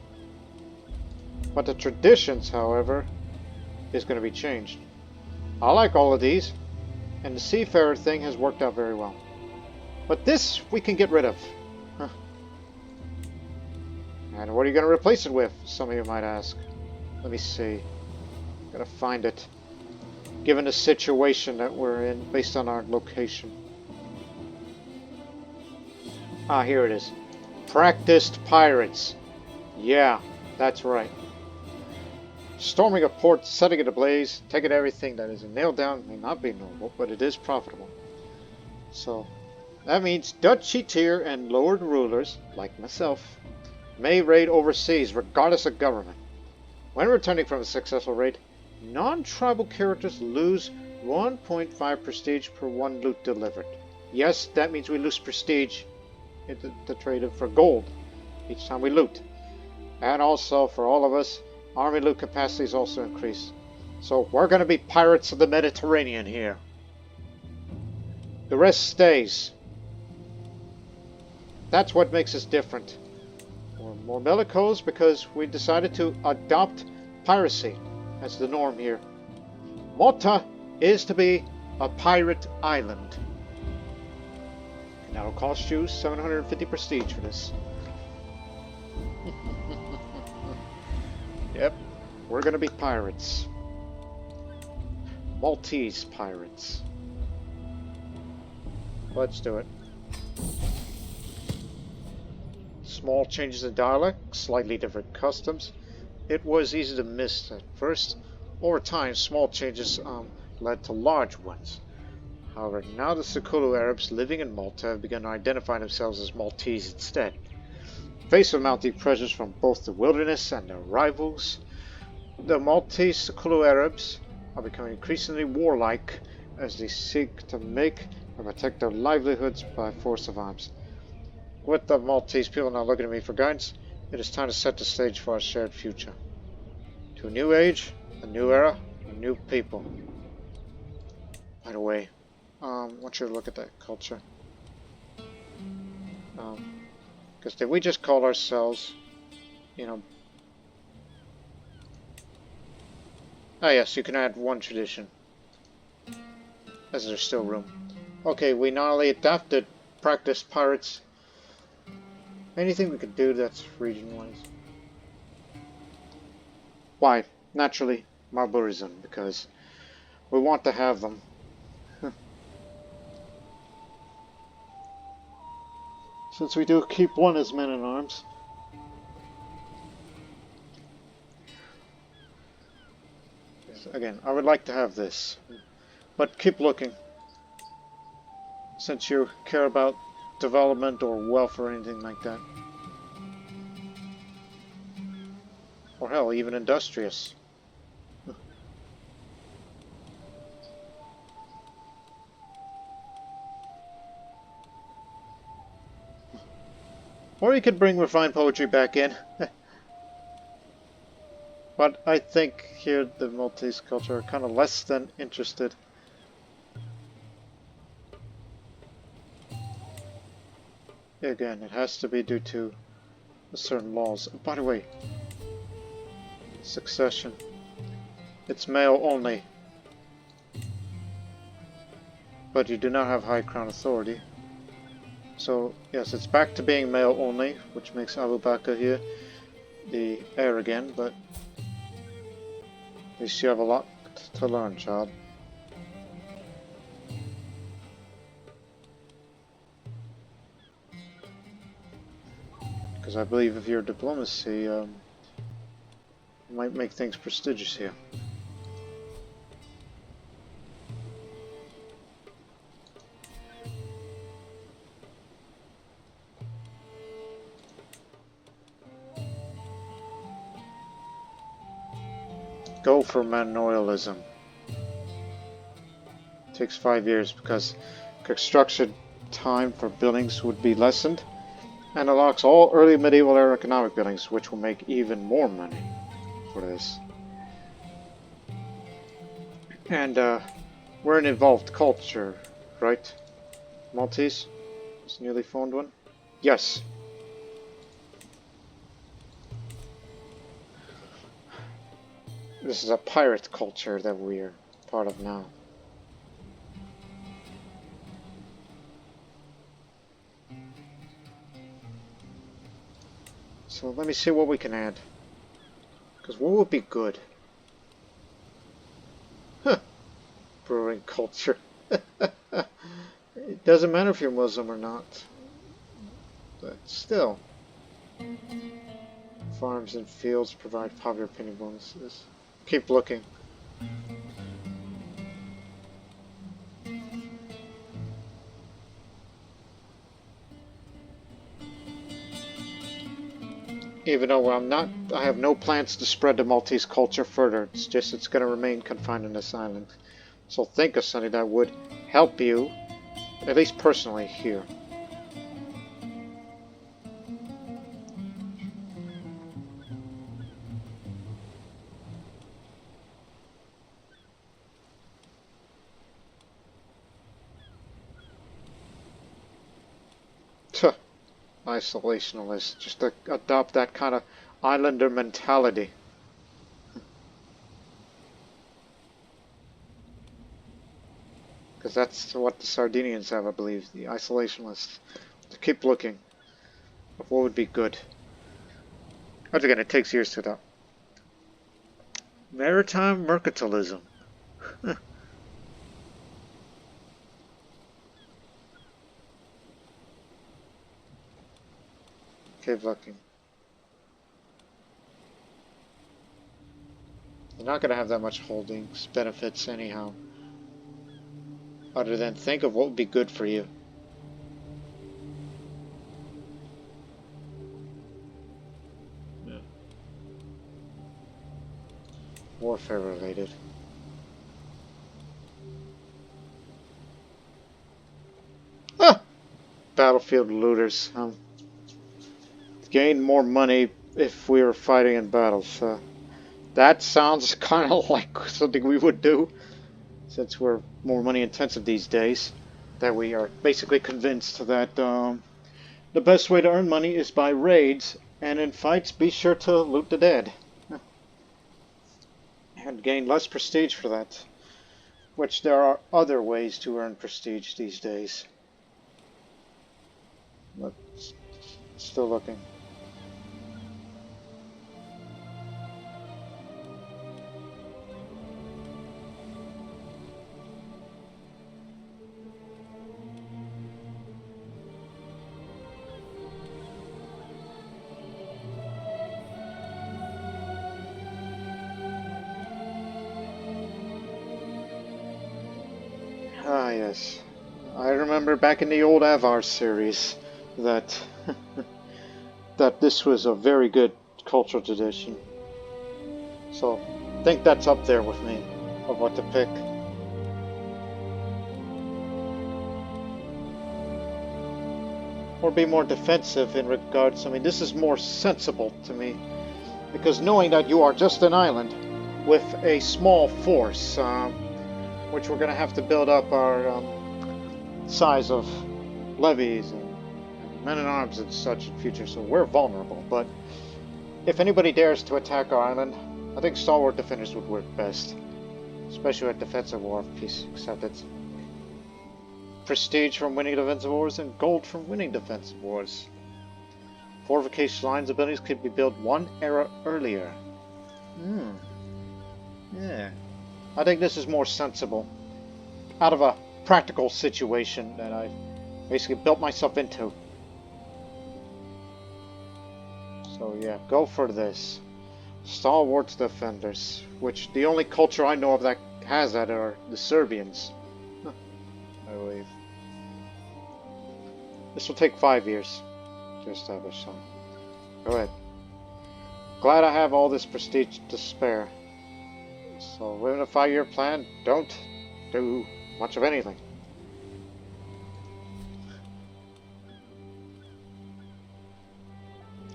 But the traditions, however, is going to be changed. I like all of these, and the seafarer thing has worked out very well. But this we can get rid of. Huh. And what are you going to replace it with? Some of you might ask. Let me see. Gotta find it. Given the situation that we're in, based on our location. Ah, here it is. Practiced pirates. Yeah, that's right. Storming a port, setting it ablaze, taking everything that isn't nailed down may not be normal, but it is profitable. So, that means Dutch tier and lowered rulers, like myself, may raid overseas regardless of government. When returning from a successful raid, non-tribal characters lose 1.5 prestige per one loot delivered. Yes, that means we lose prestige to trade it for gold each time we loot. And also, for all of us, army loot capacity is also increased. So we're going to be pirates of the Mediterranean here. The rest stays. That's what makes us different. We're more bellicose because we decided to adopt piracy as the norm here. Malta is to be a pirate island. And that'll cost you 750 prestige for this. Yep, we're gonna be pirates. Maltese pirates. Let's do it. Small changes in dialect, slightly different customs. It was easy to miss at first. Over time, small changes led to large ones. However, now the Siculo-Arabs living in Malta have begun to identify themselves as Maltese instead. Faced with mounting pressures from both the wilderness and their rivals, the Maltese Siculo-Arabs are becoming increasingly warlike as they seek to make and protect their livelihoods by force of arms. With the Maltese people now looking at me for guidance, it is time to set the stage for our shared future. To a new age, a new era, a new people. By the way, I want you to look at that culture. Because did we just call ourselves, Oh yes, you can add one tradition. As there's still room. Okay, we not only adapted, practiced pirates. Anything we could do that's region-wise. Why? Naturally, barbarism, because we want to have them. Since we do keep one as men-at-arms. Again, I would like to have this. But keep looking. Since you care about development or wealth or anything like that. Or hell, even industrious. Or you could bring refined poetry back in. But I think here the Maltese culture are kind of less than interested. Again, it has to be due to certain laws. By the way, succession. It's male only. But you do not have high crown authority. So, yes, it's back to being male only, which makes Abu Bakr here the heir again, but at least you have a lot to learn, child. Because I believe if your diplomacy might make things prestigious here. Go for manorialism. Takes 5 years because construction time for buildings would be lessened, and unlocks all early medieval era economic buildings, which will make even more money for this. And we're an involved culture, right? Maltese? This newly formed one? Yes. This is a pirate culture that we're part of now. So let me see what we can add. Because what would be good? Huh. Brewing culture. It doesn't matter if you're Muslim or not. But still. Farms and fields provide popular opinion bonuses. Keep looking. Even though I have no plans to spread the Maltese culture further. It's just it's going to remain confined in this island. So think of something that would help you, at least personally, here. Isolationalist. Just to adopt that kind of islander mentality. Because that's what the Sardinians have, I believe. The isolationists. To keep looking of what would be good. Once again, it takes years to adopt. Maritime mercantilism. Keep looking. You're not going to have that much holdings benefits anyhow. Other than think of what would be good for you. Yeah. Warfare related. Ah! Battlefield looters. Gain more money if we were fighting in battles. That sounds kind of like something we would do, since we're more money intensive these days. That we are basically convinced that the best way to earn money is by raids, and in fights be sure to loot the dead. And gain less prestige for that. Which there are other ways to earn prestige these days. But still looking. Ah, yes. I remember back in the old Avar series that that this was a very good cultural tradition. So, I think that's up there with me of what to pick. Or be more defensive in regards, I mean, this is more sensible to me. Because knowing that you are just an island with a small force, which we're going to have to build up our size of levies and men-at-arms and such in future, so we're vulnerable. But if anybody dares to attack our island, I think stalwart defenders would work best, especially at defensive war. Peace accepted. Prestige from winning defensive wars and gold from winning defensive wars. Fortification lines abilities could be built one era earlier. Yeah. I think this is more sensible. Out of a practical situation that I basically built myself into. So yeah, go for this. Stalwart defenders, which the only culture I know of that has that are the Serbians. I believe. This will take 5 years to establish some. Go ahead. Glad I have all this prestige to spare. So, within a 5-year plan, don't do much of anything.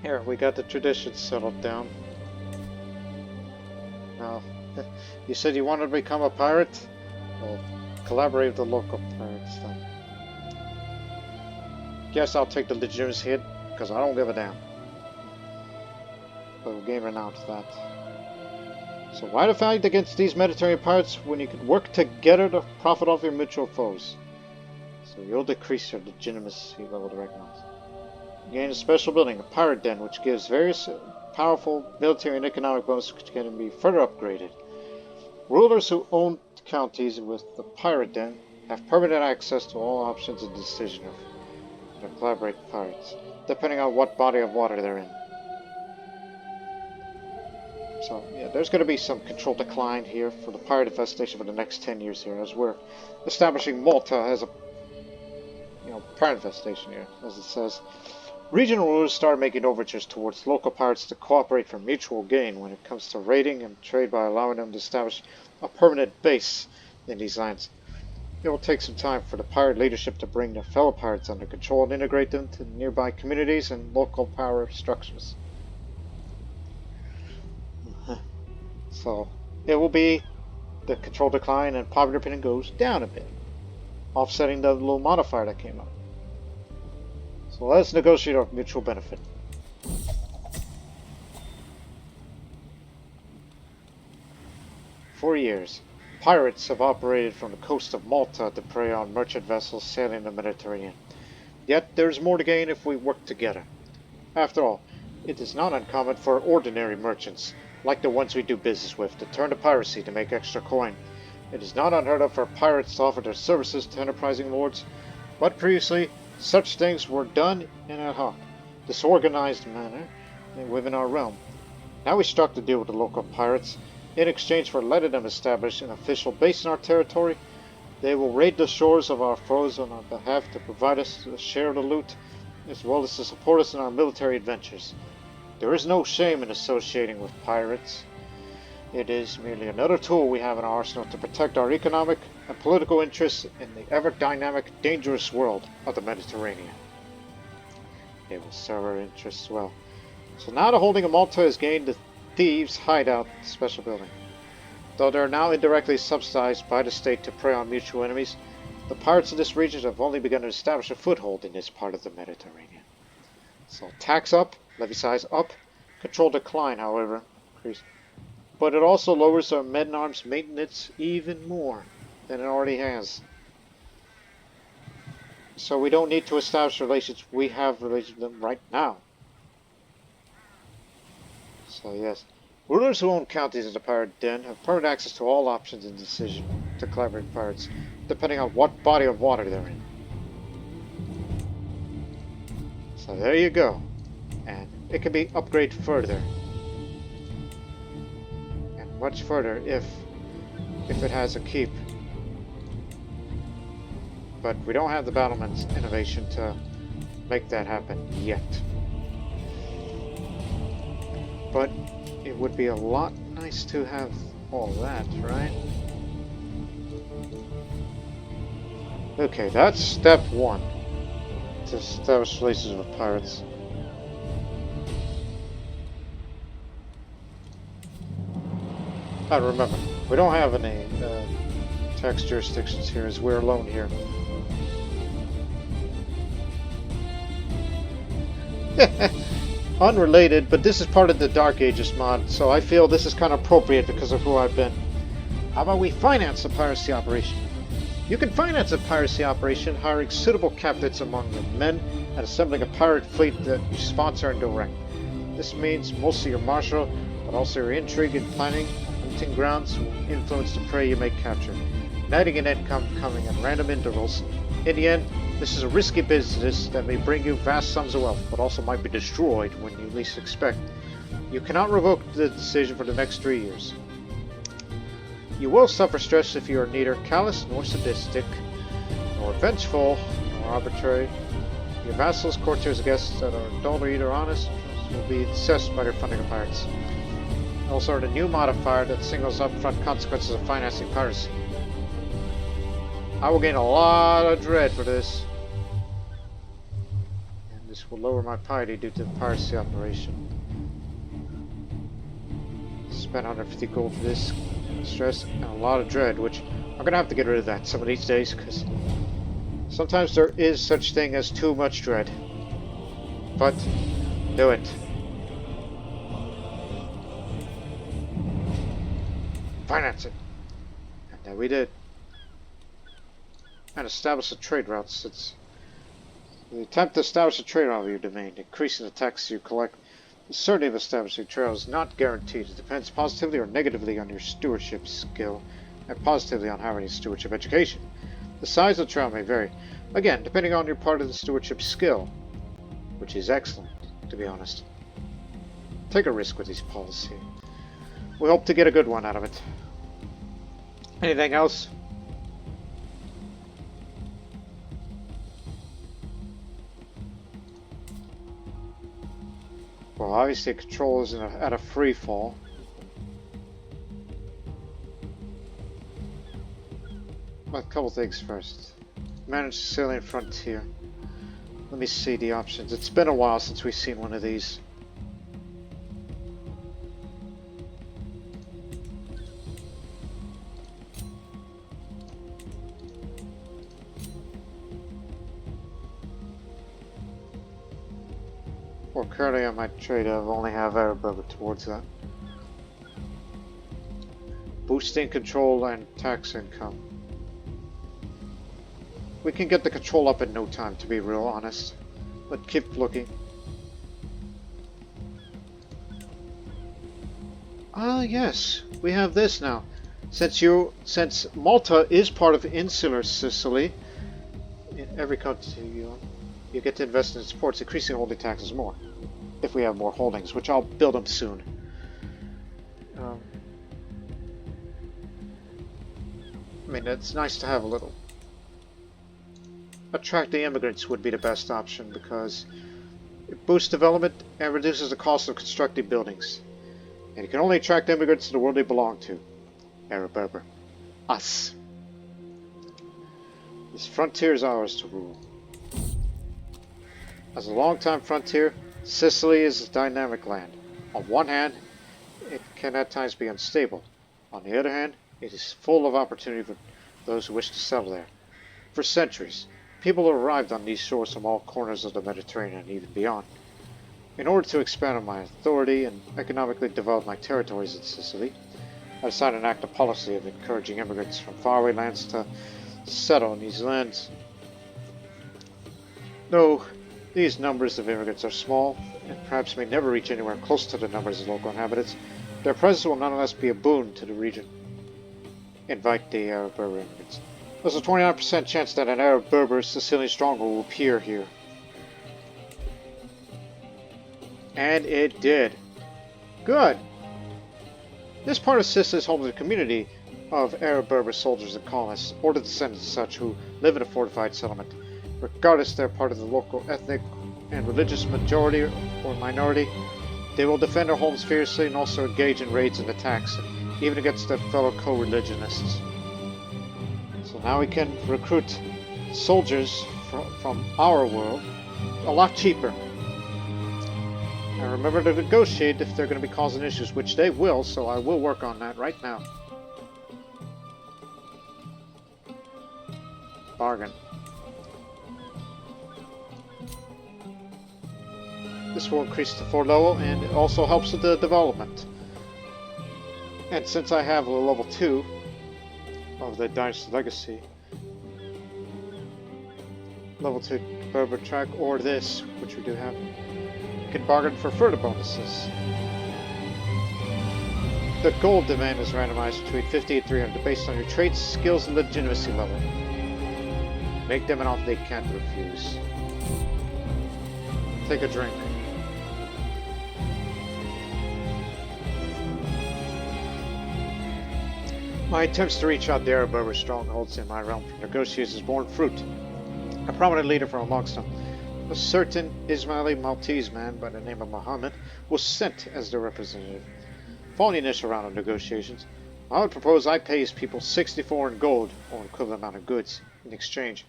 Here, we got the traditions settled down. Now, you said you wanted to become a pirate? Well, collaborate with the local pirates then. Guess I'll take the legitimacy hit, because I don't give a damn. But we'll gain renown to that. So why to fight against these Mediterranean pirates when you could work together to profit off your mutual foes? So you'll decrease your legitimacy level to recognize. Gain a special building, a pirate den, which gives various powerful military and economic bonuses which can be further upgraded. Rulers who own counties with the pirate den have permanent access to all options of decision to collaborate with pirates, depending on what body of water they're in. So yeah, there's going to be some control decline here for the pirate infestation for the next 10 years here, as we're establishing Malta as a pirate infestation here, as it says. Regional rulers start making overtures towards local pirates to cooperate for mutual gain when it comes to raiding and trade by allowing them to establish a permanent base in these lands. It will take some time for the pirate leadership to bring their fellow pirates under control and integrate them to nearby communities and local power structures. So it will be the control decline and poverty opinion goes down a bit, offsetting the little modifier that came up. So let's negotiate our mutual benefit. For years, pirates have operated from the coast of Malta to prey on merchant vessels sailing the Mediterranean. Yet there's more to gain if we work together. After all, it is not uncommon for ordinary merchants, like the ones we do business with, to turn to piracy to make extra coin. It is not unheard of for pirates to offer their services to enterprising lords, but previously such things were done in ad hoc, disorganized manner within our realm. Now we struck a deal with the local pirates. In exchange for letting them establish an official base in our territory, they will raid the shores of our foes on our behalf to provide us a share of the loot, as well as to support us in our military adventures. There is no shame in associating with pirates. It is merely another tool we have in our arsenal to protect our economic and political interests in the ever-dynamic, dangerous world of the Mediterranean. It will serve our interests well. So now the holding of Malta has gained the thieves' hideout special building. Though they are now indirectly subsidized by the state to prey on mutual enemies, the pirates of this region have only begun to establish a foothold in this part of the Mediterranean. So tax up, levy size up, control decline, however, increase. But it also lowers our men-at-arms maintenance even more than it already has. So we don't need to establish relations. We have relations with them right now. So yes, rulers who own counties in the pirate den have permanent access to all options in decision to collaborate with pirates, depending on what body of water they're in. So there you go. And it can be upgraded further. Much further if it has a keep. But we don't have the battlements innovation to make that happen yet. But it would be a lot nice to have all that, right? Okay, that's step one. To establish relations with pirates. Remember, we don't have any tax jurisdictions here, as we're alone here. Unrelated, but this is part of the Dark Ages mod, so I feel this is kind of appropriate because of who I've been. How about we finance a piracy operation? You can finance a piracy operation hiring suitable captains among your men and assembling a pirate fleet that you sponsor and direct. This means mostly your martial, but also your intrigue and planning. Grounds will influence the prey you may capture, netting an income coming at random intervals. In the end, this is a risky business that may bring you vast sums of wealth, but also might be destroyed when you least expect. You cannot revoke the decision for the next 3 years. You will suffer stress if you are neither callous nor sadistic, nor vengeful nor arbitrary. Your vassals, courtiers, guests that are dull or either honest will be assessed by their funding of pirates. Also, the new modifier that singles upfront consequences of financing piracy. I will gain a lot of dread for this. And this will lower my piety due to the piracy operation. Spent 150 gold for this, stress, and a lot of dread, which I'm gonna have to get rid of that some of these days, because sometimes there is such thing as too much dread. But do it. Finance it. And that we did. And establish a trade route. Since the attempt to establish a trade route of your domain, increasing the taxes you collect. The certainty of establishing a trail is not guaranteed. It depends positively or negatively on your stewardship skill, and positively on having a stewardship education. The size of the trail may vary, again, depending on your part of the stewardship skill, which is excellent, to be honest. Take a risk with these policy. We hope to get a good one out of it. Anything else? Well, obviously control is at a free fall. A couple things first. Manage Sicilian frontier. Let me see the options. It's been a while since we've seen one of these. Well, currently on my trade I only have Arab-Berber towards that. Boosting control and tax income. We can get the control up in no time, to be real honest. But keep looking. Ah, yes, we have this now. Since Malta is part of insular Sicily, in every country you get to invest in sports, increasing holding taxes more. If we have more holdings, which I'll build them soon. I mean, it's nice to have a little. Attracting immigrants would be the best option because it boosts development and reduces the cost of constructing buildings. And you can only attract immigrants to the world they belong to. Arab-Berber. Us. This frontier is ours to rule. As a long-time frontier, Sicily is a dynamic land. On one hand, it can at times be unstable. On the other hand, it is full of opportunity for those who wish to settle there. For centuries, people have arrived on these shores from all corners of the Mediterranean and even beyond. In order to expand on my authority and economically develop my territories in Sicily, I decided to enact a policy of encouraging immigrants from faraway lands to settle in these lands. Though these numbers of immigrants are small, and perhaps may never reach anywhere close to the numbers of local inhabitants, their presence will nonetheless be a boon to the region. Invite the Arab-Berber immigrants. There's a 29% chance that an Arab-Berber Sicilian stronghold will appear here. And it did. Good! This part of Sicily is home to the community of Arab-Berber soldiers and colonists, or the descendants of such who live in a fortified settlement. Regardless they're part of the local ethnic and religious majority or minority, they will defend their homes fiercely and also engage in raids and attacks, even against their fellow co-religionists. So now we can recruit soldiers from our world a lot cheaper. And remember to negotiate if they're going to be causing issues, which they will, so I will work on that right now. Bargain. This will increase to 4 level, and it also helps with the development. And since I have a level 2 of the Dynasty Legacy, level 2 Berber track, or this, which we do have, you can bargain for further bonuses. The gold demand is randomized between 50 and 300 based on your trade skills and legitimacy level. Make them an offer they can't refuse. Take a drink. My attempts to reach out the Arab-Berber strongholds in my realm for negotiations has borne fruit. A prominent leader from amongst them, a certain Isma'il Maltese man by the name of Muhammad, was sent as their representative. Following the initial round of negotiations, I would propose I pay his people 64 in gold, or equivalent amount of goods, In exchange,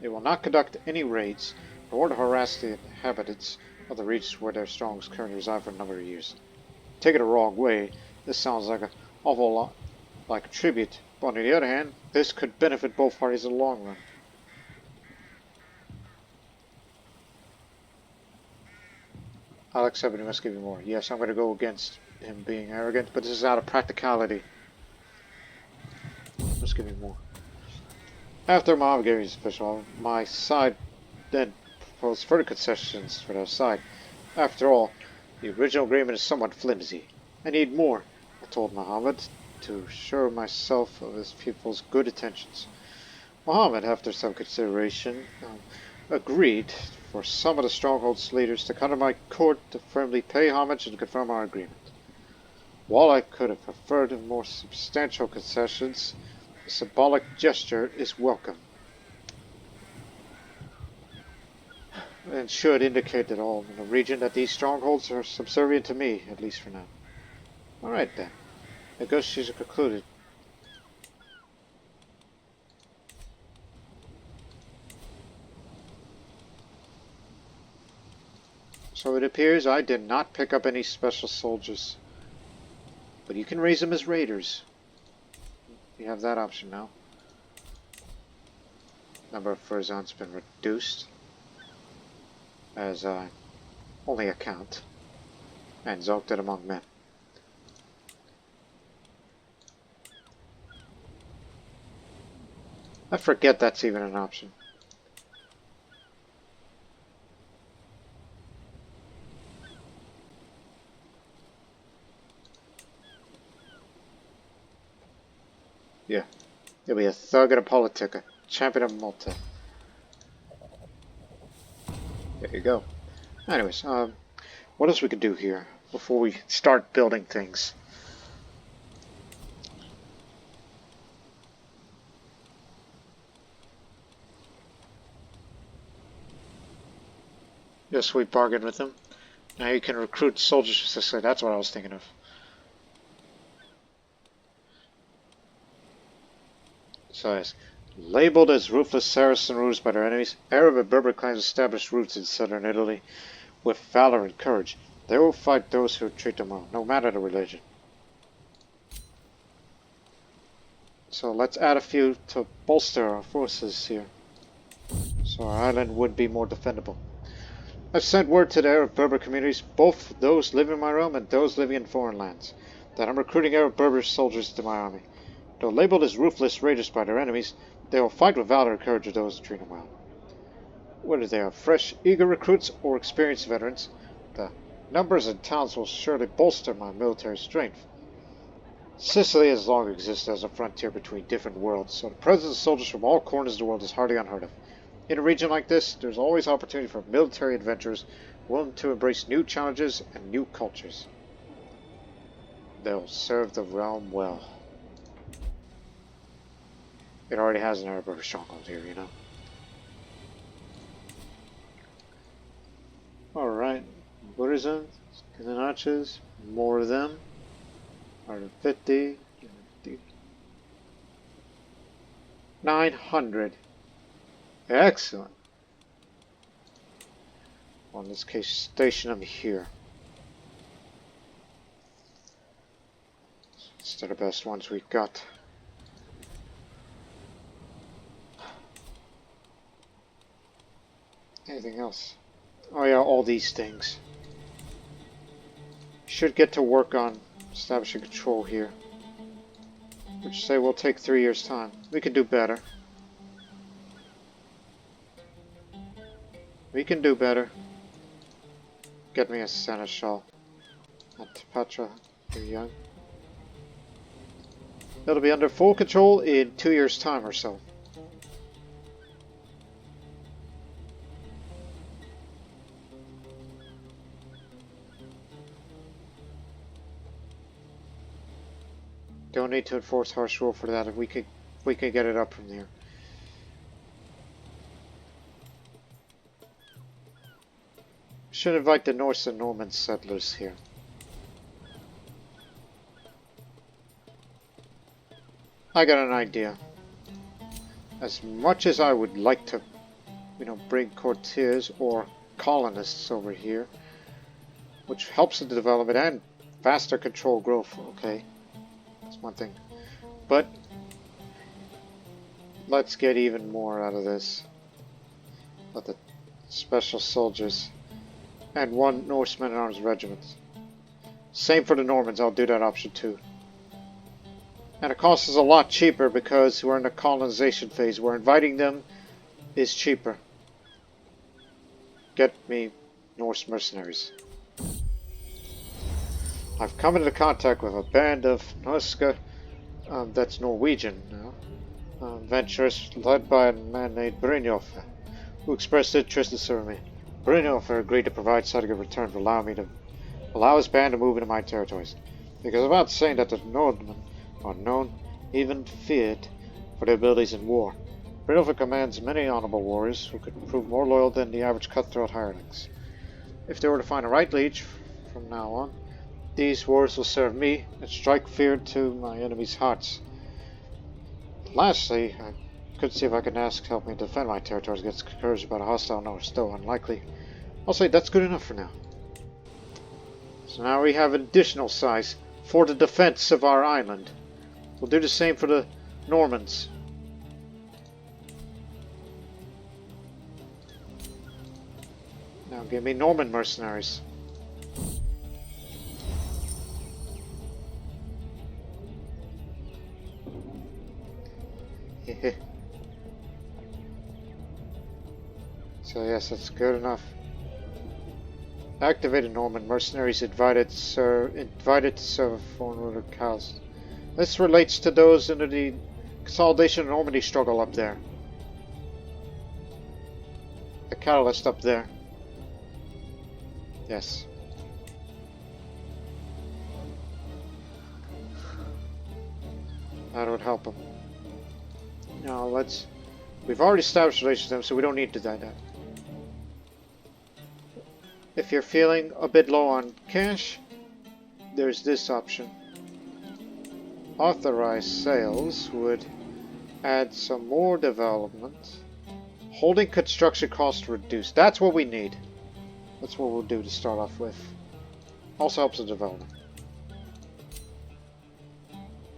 they will not conduct any raids, nor to harass the inhabitants of the regions where their strongholds currently reside for a number of years. Take it the wrong way, this sounds like an awful lot like a tribute, but on the other hand, this could benefit both parties in the long run. I'll accept it, he must give you more. Yes, I'm going to go against him being arrogant, but this is out of practicality. Let's give me more. After Muhammad gave me his official, my side then proposed further concessions for their side. After all, the original agreement is somewhat flimsy. I need more, I told Muhammad, to assure myself of his people's good intentions. Muhammad, after some consideration, agreed for some of the stronghold's leaders to come to my court to firmly pay homage and confirm our agreement. While I could have preferred more substantial concessions, a symbolic gesture is welcome, and should indicate to all in the region that these strongholds are subservient to me, at least for now. Alright then. Negotiations are concluded. So it appears I did not pick up any special soldiers. But you can raise them as raiders. You have that option now. Number of Furzon's been reduced, as I only account, and exalted among men. I forget that's even an option. Yeah, you'll be a thug and a politica, champion of Malta. There you go. Anyways, what else we could do here before we start building things? Yes, we bargained with them. Now you can recruit soldiers for Sicily. That's what I was thinking of. So yes, labeled as ruthless Saracen rulers by their enemies, Arab and Berber clans established roots in southern Italy. With valor and courage, they will fight those who treat them wrong, no matter the religion. So let's add a few to bolster our forces here, so our island would be more defendable. I've sent word to the Arab-Berber communities, both those living in my realm and those living in foreign lands, that I'm recruiting Arab-Berber soldiers to my army. Though labeled as ruthless raiders by their enemies, they will fight with valor and courage of those who treat them well. Whether they are fresh, eager recruits or experienced veterans, the numbers and talents will surely bolster my military strength. Sicily has long existed as a frontier between different worlds, so the presence of soldiers from all corners of the world is hardly unheard of. In a region like this, there's always opportunity for military adventurers willing to embrace new challenges and new cultures. They'll serve the realm well. It already has an Arab stronghold here, you know. Alright, Buddhism, Ethnicities, more of them. 150, 900. Excellent. Well, in this case, station them here. It's the best ones we've got. Anything else? Oh yeah, all these things. Should get to work on establishing control here, which say will take 3 years' time. We can do better. We can do better. Get me a seneschal. Antipatra, you're young. It'll be under full control in 2 years' time or so. Don't need to enforce harsh rule for that. If we could get it up from there. Should invite the Norse and Norman settlers here. I got an idea. As much as I would like to, bring courtiers or colonists over here, which helps in the development and faster control growth, okay, that's one thing. But let's get even more out of this. Let the special soldiers and 1 Norse men-at-arms regiment. Same for the Normans, I'll do that option too. And it costs us a lot cheaper because we're in the colonization phase. Where inviting them is cheaper. Get me Norse mercenaries. I've come into contact with a band of Norska, that's Norwegian now, venturers led by a man named Brynjolf, who expressed interest in serving me. Brynjolf agreed to provide something in return for allow his band to move into my territories. Because I'm about saying that the Nordmen are known, even feared, for their abilities in war. Brynjolf commands many honorable warriors who could prove more loyal than the average cutthroat hirelings. If they were to find a right liege from now on, these warriors will serve me and strike fear to my enemies' hearts. Lastly, I could see if I can ask help me defend my territories against incursions by a hostile Norse, though unlikely. I'll say that's good enough for now. So now we have additional size for the defense of our island. We'll do the same for the Normans. Now give me Norman mercenaries. So yes, that's good enough. Activated Norman mercenaries invited to serve a foreign ruler cause. This relates to those under the consolidation of Normandy struggle up there. The catalyst up there. Yes. That would help them. Now we've already established relations with them, so we don't need to do that. If you're feeling a bit low on cash, there's this option. Authorized sales would add some more development. Holding construction costs reduced. That's what we need. That's what we'll do to start off with. Also helps the development.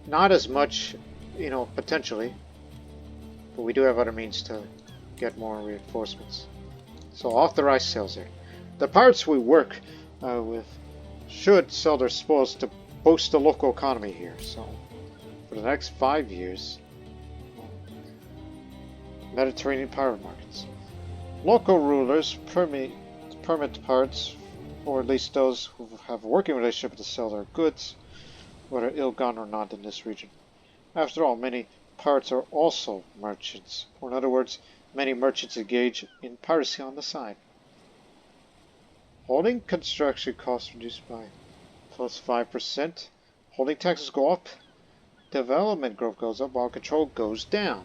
Not as much, potentially. But we do have other means to get more reinforcements. So authorized sales here. The pirates we work with should sell their spoils to boost the local economy here. So for the next 5 years, Mediterranean pirate markets. Local rulers permit pirates, or at least those who have a working relationship to sell their goods, whether ill-gotten or not in this region. After all, many pirates are also merchants, or in other words, many merchants engage in piracy on the side. Holding construction costs reduced by plus 5%. Holding taxes go up. Development growth goes up while control goes down.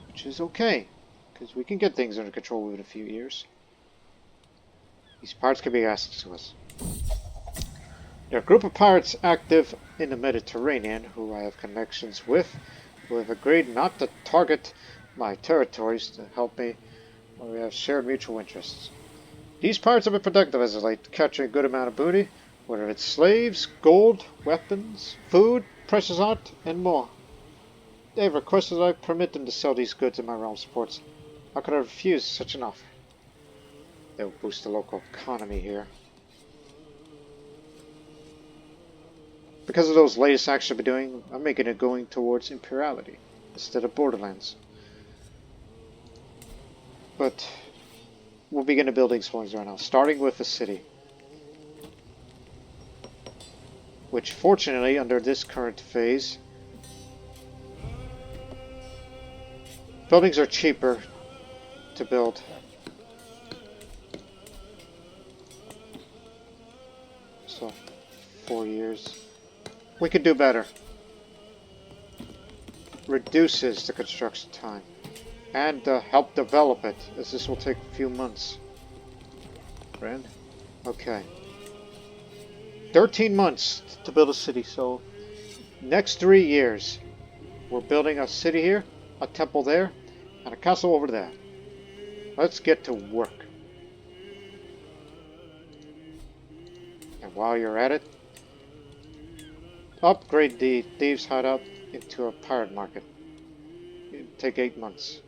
Which is okay, because we can get things under control within a few years. These pirates can be assets to us. There are a group of pirates active in the Mediterranean who I have connections with, who have agreed not to target my territories to help me when we have shared mutual interests. These pirates have been productive as of late, capturing a good amount of booty, whether it's slaves, gold, weapons, food, precious art, and more. They have requested that I permit them to sell these goods in my realm supports. How could I refuse such an offer? They will boost the local economy here. Because of those latest actions I've been doing, I'm making it going towards imperiality instead of borderlands. But we'll begin the building holdings right now, starting with the city. Which fortunately, under this current phase, buildings are cheaper to build. So, 4 years. We could do better. Reduces the construction time. And help develop it, as this will take a few months. Friend? Okay. 13 months to build a city, so next 3 years we're building a city here, a temple there, and a castle over there. Let's get to work. And while you're at it, upgrade the Thieves' Hideout into a pirate market. It'll take 8 months.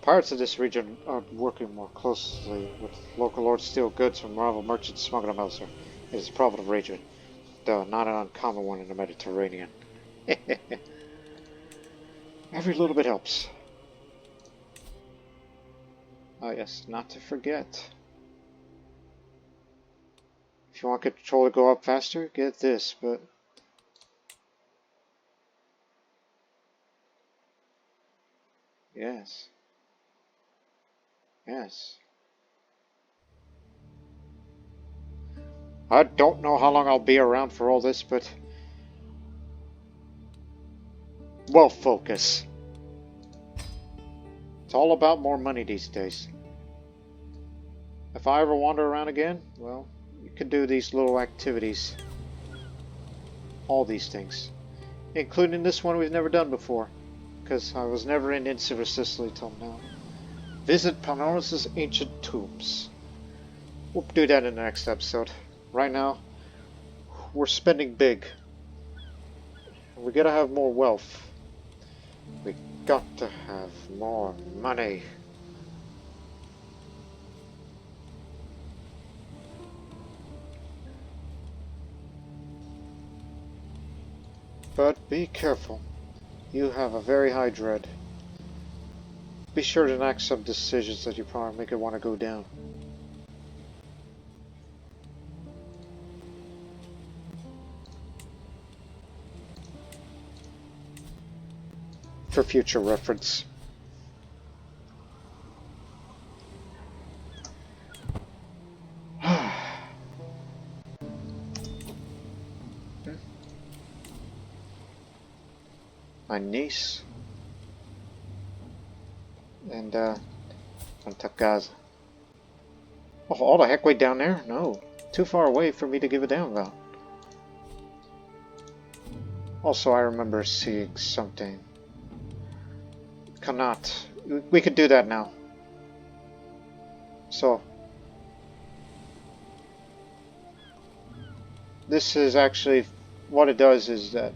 Pirates of this region are working more closely with local lords steal goods from rival merchants, smuggle them elsewhere. It is a profitable region, though not an uncommon one in the Mediterranean. Every little bit helps. Oh yes, not to forget. If you want control to go up faster, get this, but... Yes. Yes. I don't know how long I'll be around for all this, but... Well, focus. It's all about more money these days. If I ever wander around again, well, you can do these little activities. All these things. Including this one we've never done before. Because I was never in Insular Sicily till now. Visit Panorus' ancient tombs. We'll do that in the next episode. Right now, we're spending big. We gotta have more wealth. We got to have more money. But be careful. You have a very high dread. Be sure to enact some decisions that you probably make it want to go down. For future reference. My niece and Gaza. Oh, all the heck way down there? No, too far away for me to give a damn about. Also, I remember seeing something. Cannot. We could do that now. So, this is actually what it does is that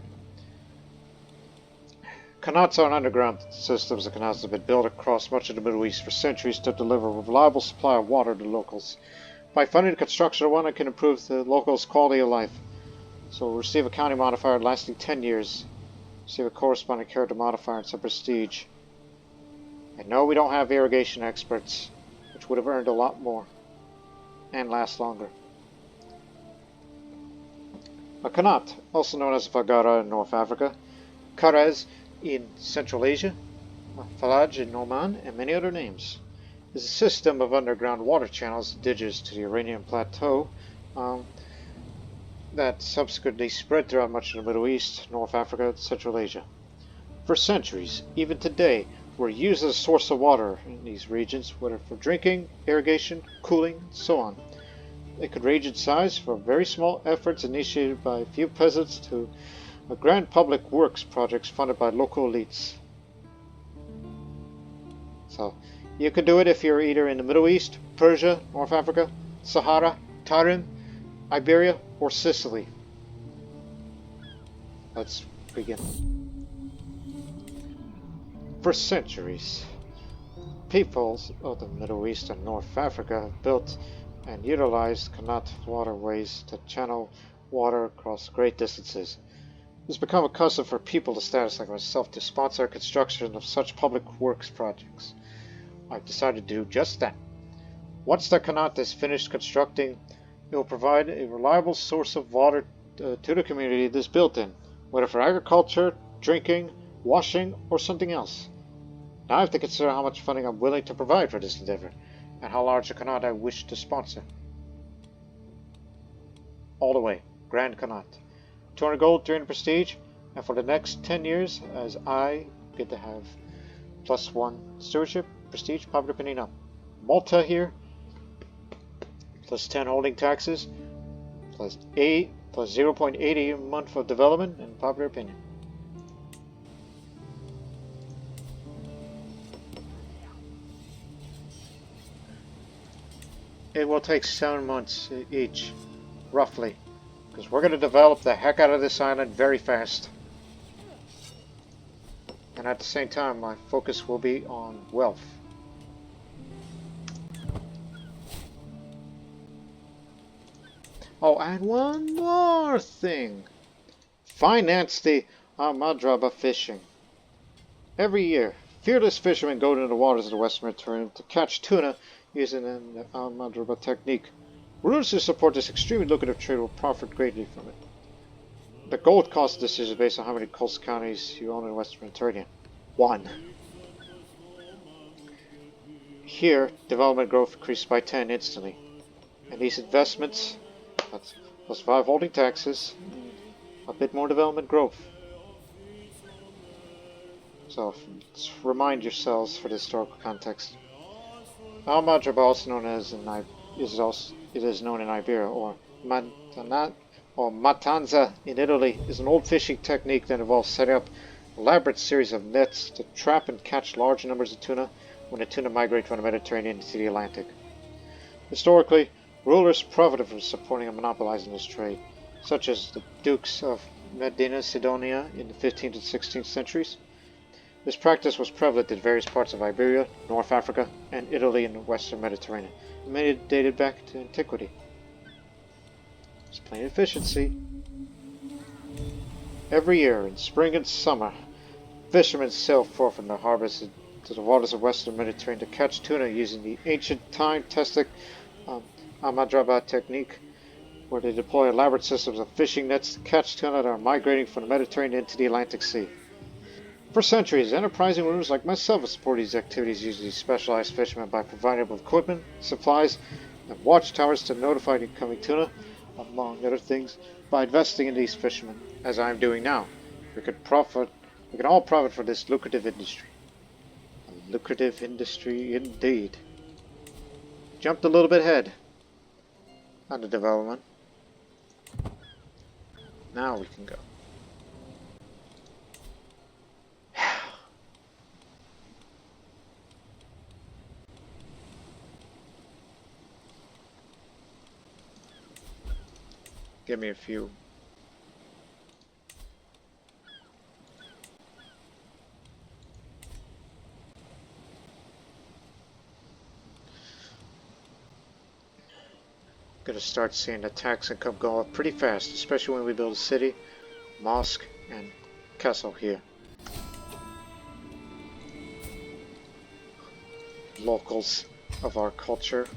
Qanats are underground systems of canals that have been built across much of the Middle East for centuries to deliver a reliable supply of water to locals. By funding the construction of one, it can improve the locals' quality of life. So we'll receive a county modifier lasting 10 years. Receive a corresponding character modifier and some prestige. And no, we don't have irrigation experts, which would have earned a lot more. And last longer. A Qanat, also known as Vagara in North Africa, Karez in Central Asia, Falaj in Oman, and many other names, is a system of underground water channels indigenous to the Iranian plateau that subsequently spread throughout much of the Middle East, North Africa, and Central Asia. For centuries, even today, were used as a source of water in these regions, whether for drinking, irrigation, cooling, and so on. They could range in size from very small efforts initiated by a few peasants to grand public works projects funded by local elites. So, you could do it if you're either in the Middle East, Persia, North Africa, Sahara, Tarim, Iberia, or Sicily. Let's begin. For centuries, peoples of the Middle East and North Africa have built and utilized Qanat waterways to channel water across great distances. It's become a custom for people of status like myself to sponsor construction of such public works projects. I've decided to do just that. Once the Qanat is finished constructing, it will provide a reliable source of water to the community it is built in, whether for agriculture, drinking, washing, or something else. Now I have to consider how much funding I'm willing to provide for this endeavor, and how large a Qanat I wish to sponsor. All the way, Grand Qanat. 200 gold, 300 prestige, and for the next 10 years, as I get to have +1 stewardship, prestige, popular opinion up. Malta here, +10 holding taxes, +8, +0.80 a month of development, and popular opinion. It will take 7 months each, roughly. Because we're going to develop the heck out of this island very fast. And at the same time, my focus will be on wealth. Oh, and one more thing. Finance the Almadraba fishing. Every year, fearless fishermen go into the waters of the Western Mediterranean to catch tuna using the Almadraba technique. Rulers who support this extremely lucrative trade will profit greatly from it. The gold cost decision is based on how many coast counties you own in the Western Mediterranean. 1. Here, development growth increased by 10 instantly. And these investments, that's plus 5 holding taxes, a bit more development growth. So, let's remind yourselves for the historical context. Al-Maghreb, also known as it is known in Iberia, or Matanza in Italy, is an old fishing technique that involves setting up an elaborate series of nets to trap and catch large numbers of tuna when the tuna migrate from the Mediterranean to the Atlantic. Historically, rulers profited from supporting and monopolizing this trade, such as the Dukes of Medina Sidonia in the 15th and 16th centuries. This practice was prevalent in various parts of Iberia, North Africa, and Italy in the Western Mediterranean. It made it dated back to Antiquity. It's plain efficiency. Every year, in spring and summer, fishermen sail forth from their harbors to the waters of Western Mediterranean to catch tuna using the ancient time-tested Almadraba technique, where they deploy elaborate systems of fishing nets to catch tuna that are migrating from the Mediterranean into the Atlantic Sea. For centuries, enterprising rulers like myself have supported these activities using these specialized fishermen by providing them with equipment, supplies, and watchtowers to notify the incoming tuna, among other things, by investing in these fishermen, as I am doing now. We can all profit from this lucrative industry. A lucrative industry indeed. Jumped a little bit ahead on the development. Now we can go. Give me a few. Gonna start seeing the tax income go up pretty fast, especially when we build a city, mosque, and castle here. Locals of our culture.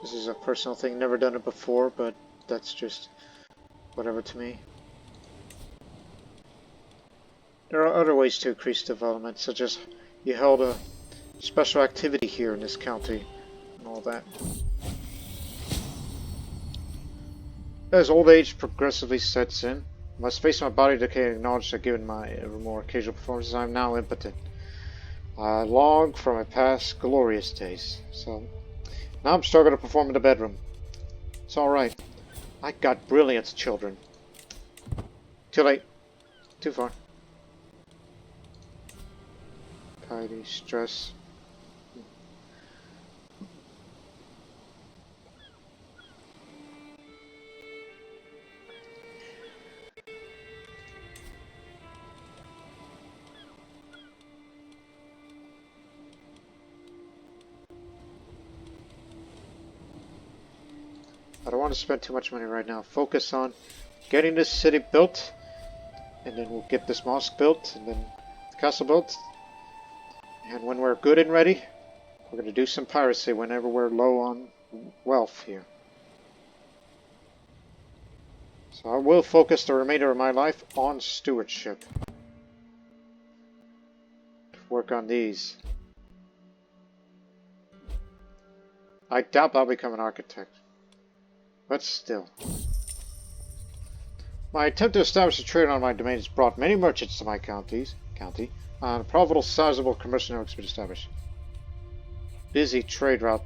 This is a personal thing, never done it before, but that's just whatever to me. There are other ways to increase development, such as you held a special activity here in this county and all that. As old age progressively sets in, I must face my body decay and acknowledge that given my more occasional performances, I am now impotent. I long for my past glorious days, so now I'm struggling to perform in the bedroom. It's alright. I got brilliance, children. Too late. Too far. Piety, stress. I don't want to spend too much money right now. Focus on getting this city built, and then we'll get this mosque built, and then the castle built. And when we're good and ready, we're going to do some piracy whenever we're low on wealth here. So I will focus the remainder of my life on stewardship. Work on these. I doubt I'll become an architect. But still. My attempt to establish a trade on my domains brought many merchants to my county, and a profitable, sizable commercial network has been established. Busy trade route.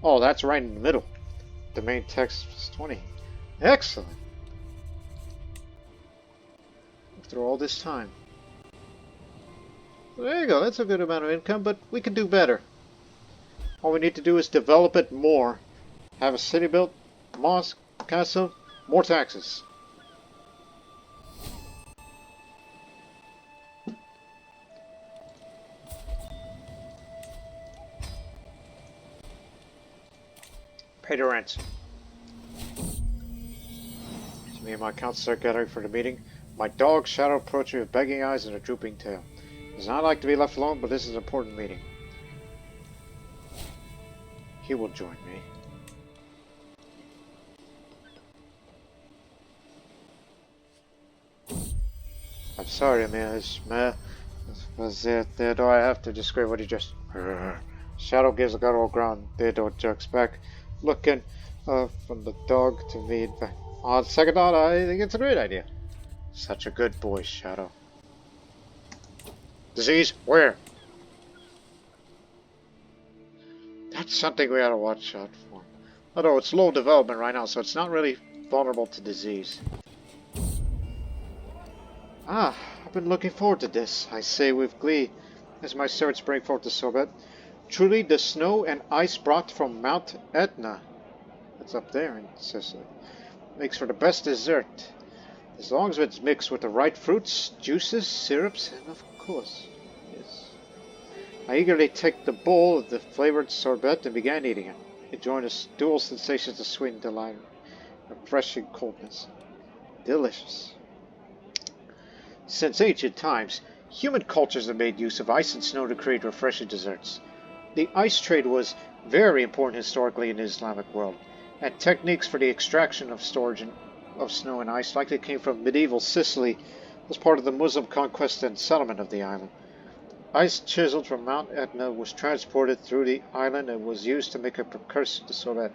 Oh, that's right in the middle. Domain text is 20. Excellent. after all this time. So there you go, that's a good amount of income, but we can do better. All we need to do is develop it more. Have a city built, mosque, castle, more taxes. Pay the rent. So me and my council are gathering for the meeting. My dog Shadow approached me with begging eyes and a drooping tail. He does not like to be left alone, but this is an important meeting. He will join me. I'm sorry, Miss. Theodore, I have to describe what he just... Shadow gives a guttural ground. Theodore jerks back, looking from the dog to me. On second thought, I think it's a great idea. Such a good boy, Shadow. Disease? Where? That's something we ought to watch out for. Although it's low development right now, so it's not really vulnerable to disease. Ah, I've been looking forward to this, I say with glee, as my servants bring forth the sorbet. Truly, the snow and ice brought from Mount Etna, that's up there in Sicily, makes for the best dessert. As long as it's mixed with the right fruits, juices, syrups, and of course, yes. I eagerly took the bowl of the flavored sorbet and began eating it, enjoying the dual sensations of sweet and delight, refreshing coldness. Delicious. Since ancient times, human cultures have made use of ice and snow to create refreshing desserts. The ice trade was very important historically in the Islamic world, and techniques for the extraction of storage of snow and ice likely came from medieval Sicily as part of the Muslim conquest and settlement of the island. Ice chiseled from Mount Etna was transported through the island and was used to make a precursor to sorbet.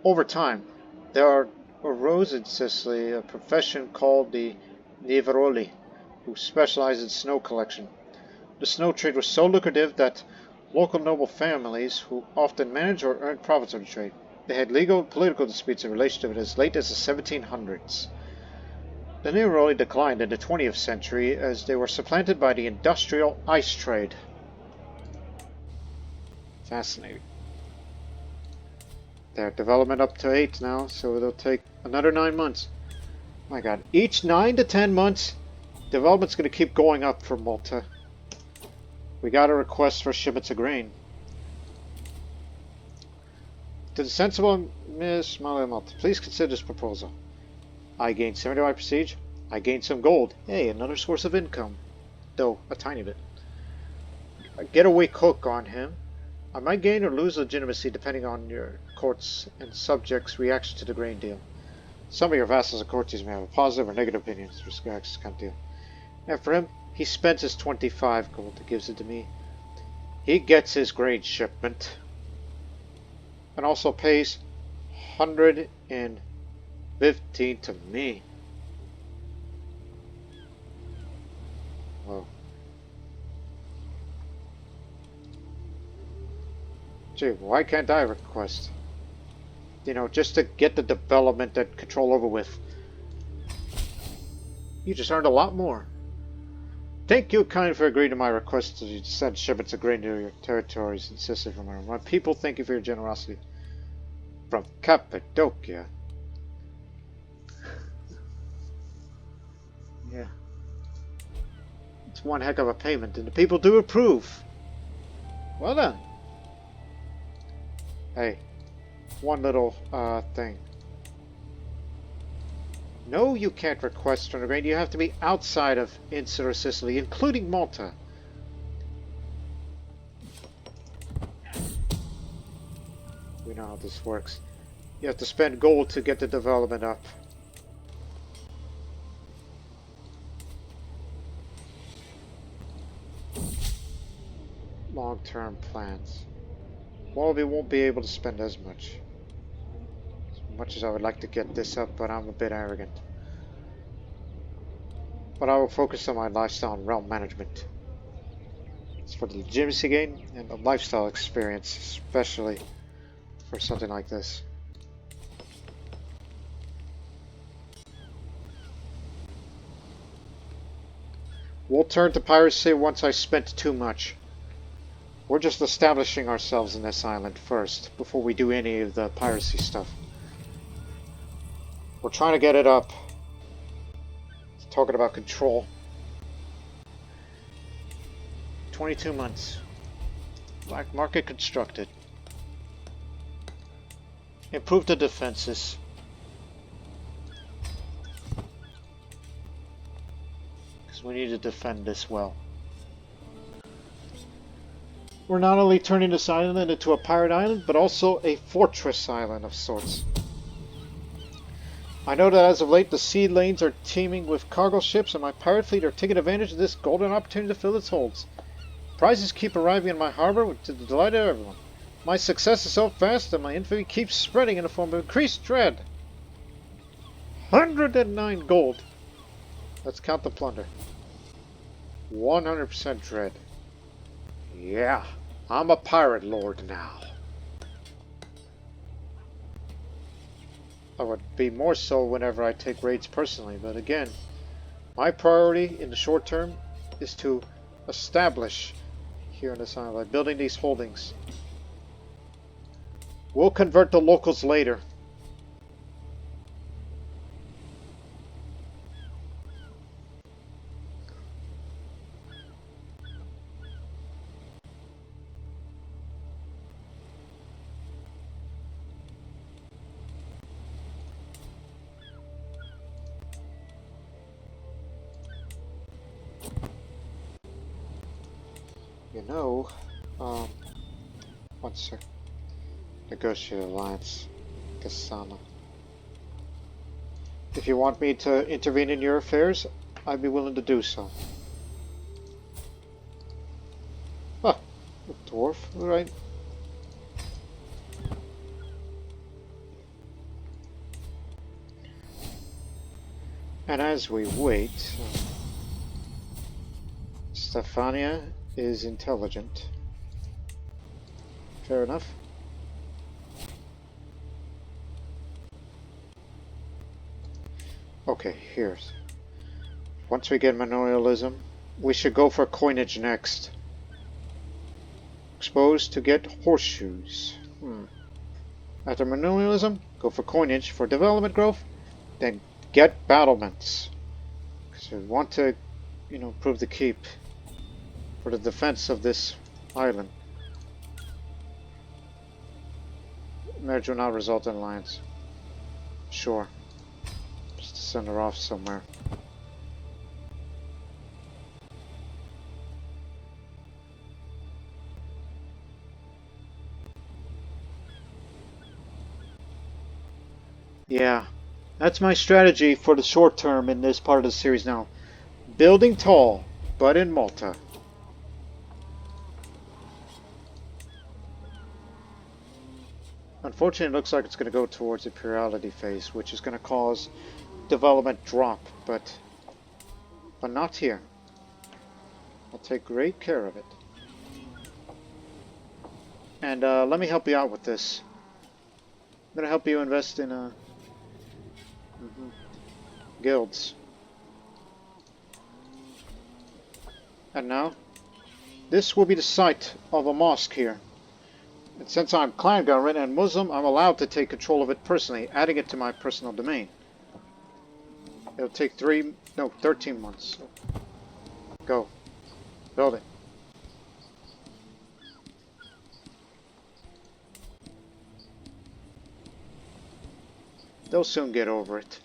Over time, there arose in Sicily a profession called the Neveroli, who specialized in snow collection. The snow trade was so lucrative that local noble families, who often managed or earned profits on the trade, they had legal and political disputes in relation to it as late as the 1700s. The Neveroli declined in the 20th century as they were supplanted by the industrial ice trade. Fascinating. Their development up to 8 now, so it'll take another 9 months. My god, each 9 to 10 months, development's going to keep going up for Malta. We got a request for shipments of grain. To the sensible Miss Malta, please consider this proposal. I gain 75 prestige. I gain some gold. Hey, another source of income. Though, a tiny bit. A getaway cook on him. I might gain or lose legitimacy depending on your courts and subjects' reaction to the grain deal. Some of your vassals and courtiers may have a positive or negative opinion with respect to this kind of deal. And for him, he spends his 25 gold and gives it to me. He gets his grain shipment. And also pays 115 to me. Whoa. Gee, why can't I request? You know, just to get the development and control over with. You just earned a lot more. Thank you kindly for agreeing to my request to send shipments of grain to your territories in Sicily from my people. Thank you for your generosity. From Cappadocia. Yeah. It's one heck of a payment, and the people do approve. Well done. Hey, one little thing. No, you can't request from the grain. You have to be outside of insular Sicily, including Malta. We know how this works. You have to spend gold to get the development up. Long-term plans. Well, we won't be able to spend as much. Much as I would like to get this up, but I'm a bit arrogant. But I will focus on my lifestyle and realm management. It's for the legitimacy gain and the lifestyle experience, especially for something like this. We'll turn to piracy once I spent too much. We're just establishing ourselves in this island first, before we do any of the piracy stuff. We're trying to get it up. Talking about control. 22 months. Black market constructed. Improve the defenses. Because we need to defend this well. We're not only turning this island into a pirate island, but also a fortress island of sorts. I know that as of late the sea lanes are teeming with cargo ships, and my pirate fleet are taking advantage of this golden opportunity to fill its holds. Prizes keep arriving in my harbor to the delight of everyone. My success is so fast that my infamy keeps spreading in the form of increased dread. 109 gold. Let's count the plunder. 100% dread. Yeah, I'm a pirate lord now. I would be more so whenever I take raids personally, but again, my priority in the short term is to establish here in this island by building these holdings. We'll convert the locals later. You know, one sec. Negotiate alliance, Kasana. If you want me to intervene in your affairs, I'd be willing to do so. Ah, a dwarf, alright. And as we wait, Stefania is intelligent. Fair enough. Okay, here's. Once we get manorialism, we should go for coinage next. Exposed to get horseshoes. After manorialism, go for coinage for development growth, then get battlements. Because we want to, improve the keep for the defense of this island. Marriage will not result in alliance. Sure. Just to send her off somewhere. Yeah, that's my strategy for the short term in this part of the series now. Building tall, but in Malta. Unfortunately, it looks like it's going to go towards the plurality phase, which is going to cause development drop, but not here. I'll take great care of it. And let me help you out with this. I'm going to help you invest in guilds. And now, this will be the site of a mosque here. And since I'm clan government and Muslim, I'm allowed to take control of it personally, adding it to my personal domain. It'll take 13 months. Go. Build it. They'll soon get over it.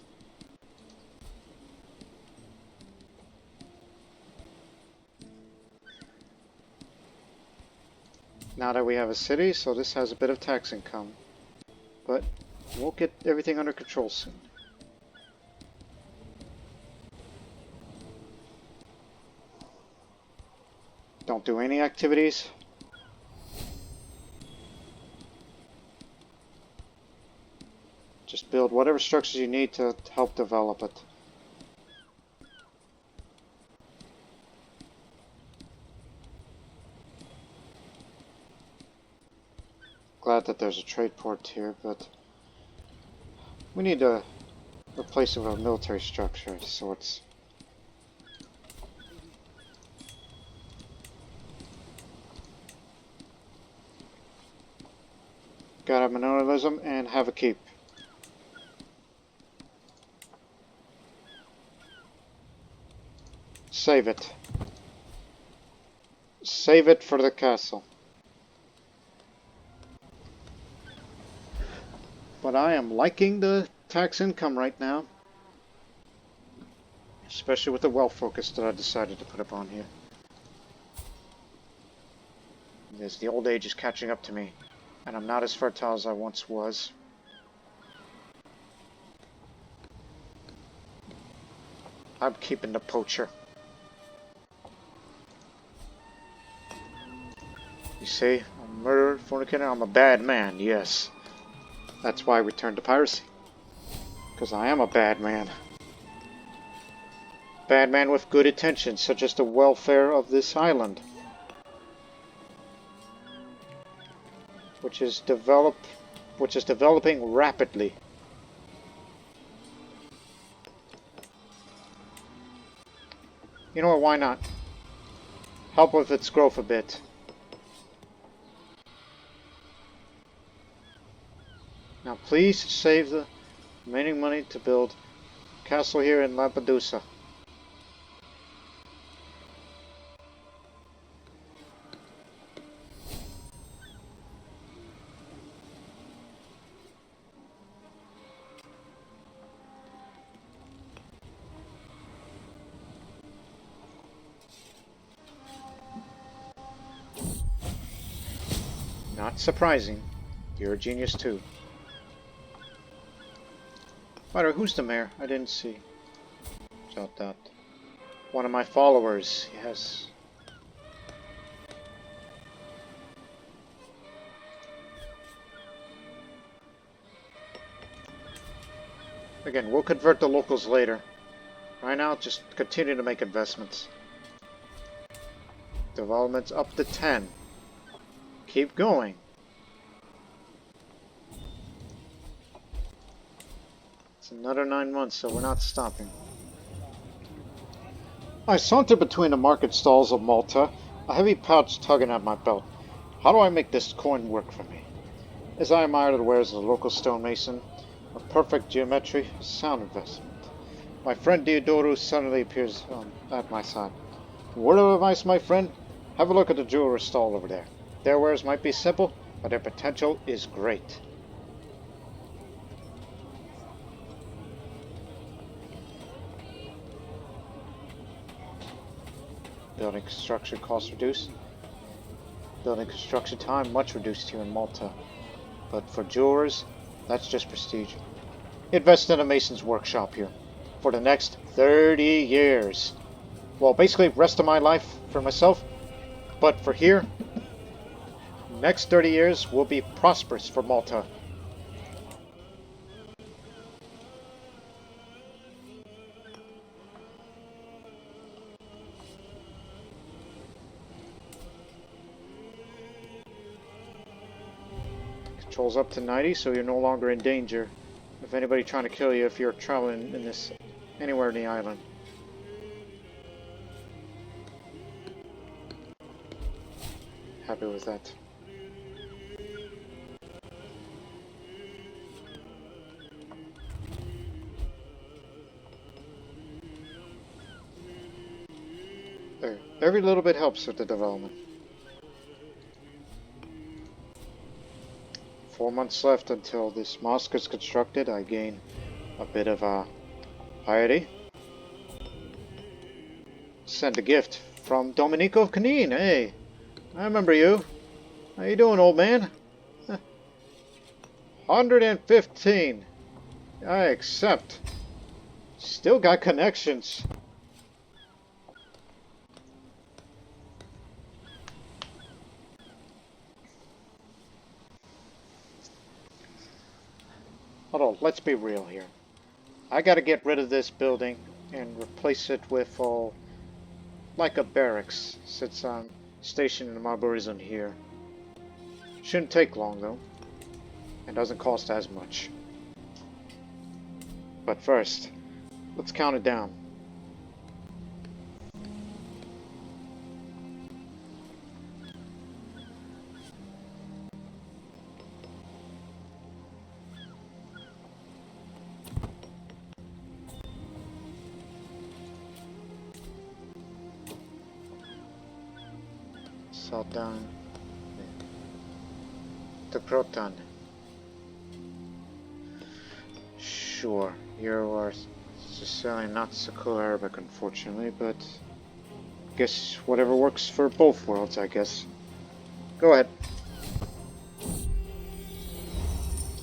Now that we have a city, so this has a bit of tax income. But we'll get everything under control soon. Don't do any activities. Just build whatever structures you need to help develop it. Glad that there's a trade port here, but we need to replace it with a military structure of sorts. Gotta have minimalism and have a keep. Save it. Save it for the castle. But I am liking the tax income right now. Especially with the wealth focus that I decided to put up on here. As the old age is catching up to me. And I'm not as fertile as I once was. I'm keeping the poacher. You see, I'm a murderer, fornicator, I'm a bad man, yes. That's why I returned to piracy. Because I am a bad man. Bad man with good intentions, such as the welfare of this island. Which is developing rapidly. You know what, why not? Help with its growth a bit. Now please save the remaining money to build a castle here in Lampedusa. Not surprising. You're a genius too. By the way, who's the mayor? I didn't see. Jot that. One of my followers, yes. Again, we'll convert the locals later. Right now, just continue to make investments. Developments up to 10. Keep going. It's another 9 months, so we're not stopping. I saunter between the market stalls of Malta, a heavy pouch tugging at my belt. How do I make this coin work for me? As I admire the wares of the local stonemason, a perfect geometry, a sound investment. My friend Diodorus suddenly appears at my side. Word of advice, my friend? Have a look at the jewelry stall over there. Their wares might be simple, but their potential is great. Building construction costs reduced. Building construction time much reduced here in Malta. But for jewelers, that's just prestige. Invest in a mason's workshop here for the next 30 years. Well, basically, rest of my life for myself. But for here, next 30 years will be prosperous for Malta. Controls up to 90, so you're no longer in danger of anybody trying to kill you if you're traveling in this anywhere in the island. Happy with that. There. Every little bit helps with the development. 4 months left until this mosque is constructed. I gain a bit of piety. Send a gift from Domenico of Canine. Hey, I remember you. How you doing, old man? 115. I accept. Still got connections. Hold on, let's be real here. I gotta get rid of this building and replace it with, like a barracks, since I'm stationed in the Arborism here. Shouldn't take long, though, and doesn't cost as much. But first, let's count it down. all down to Croton. Sure, you are Sicilian, not Siculo-Arabic, unfortunately, but guess whatever works for both worlds, I guess. Go ahead.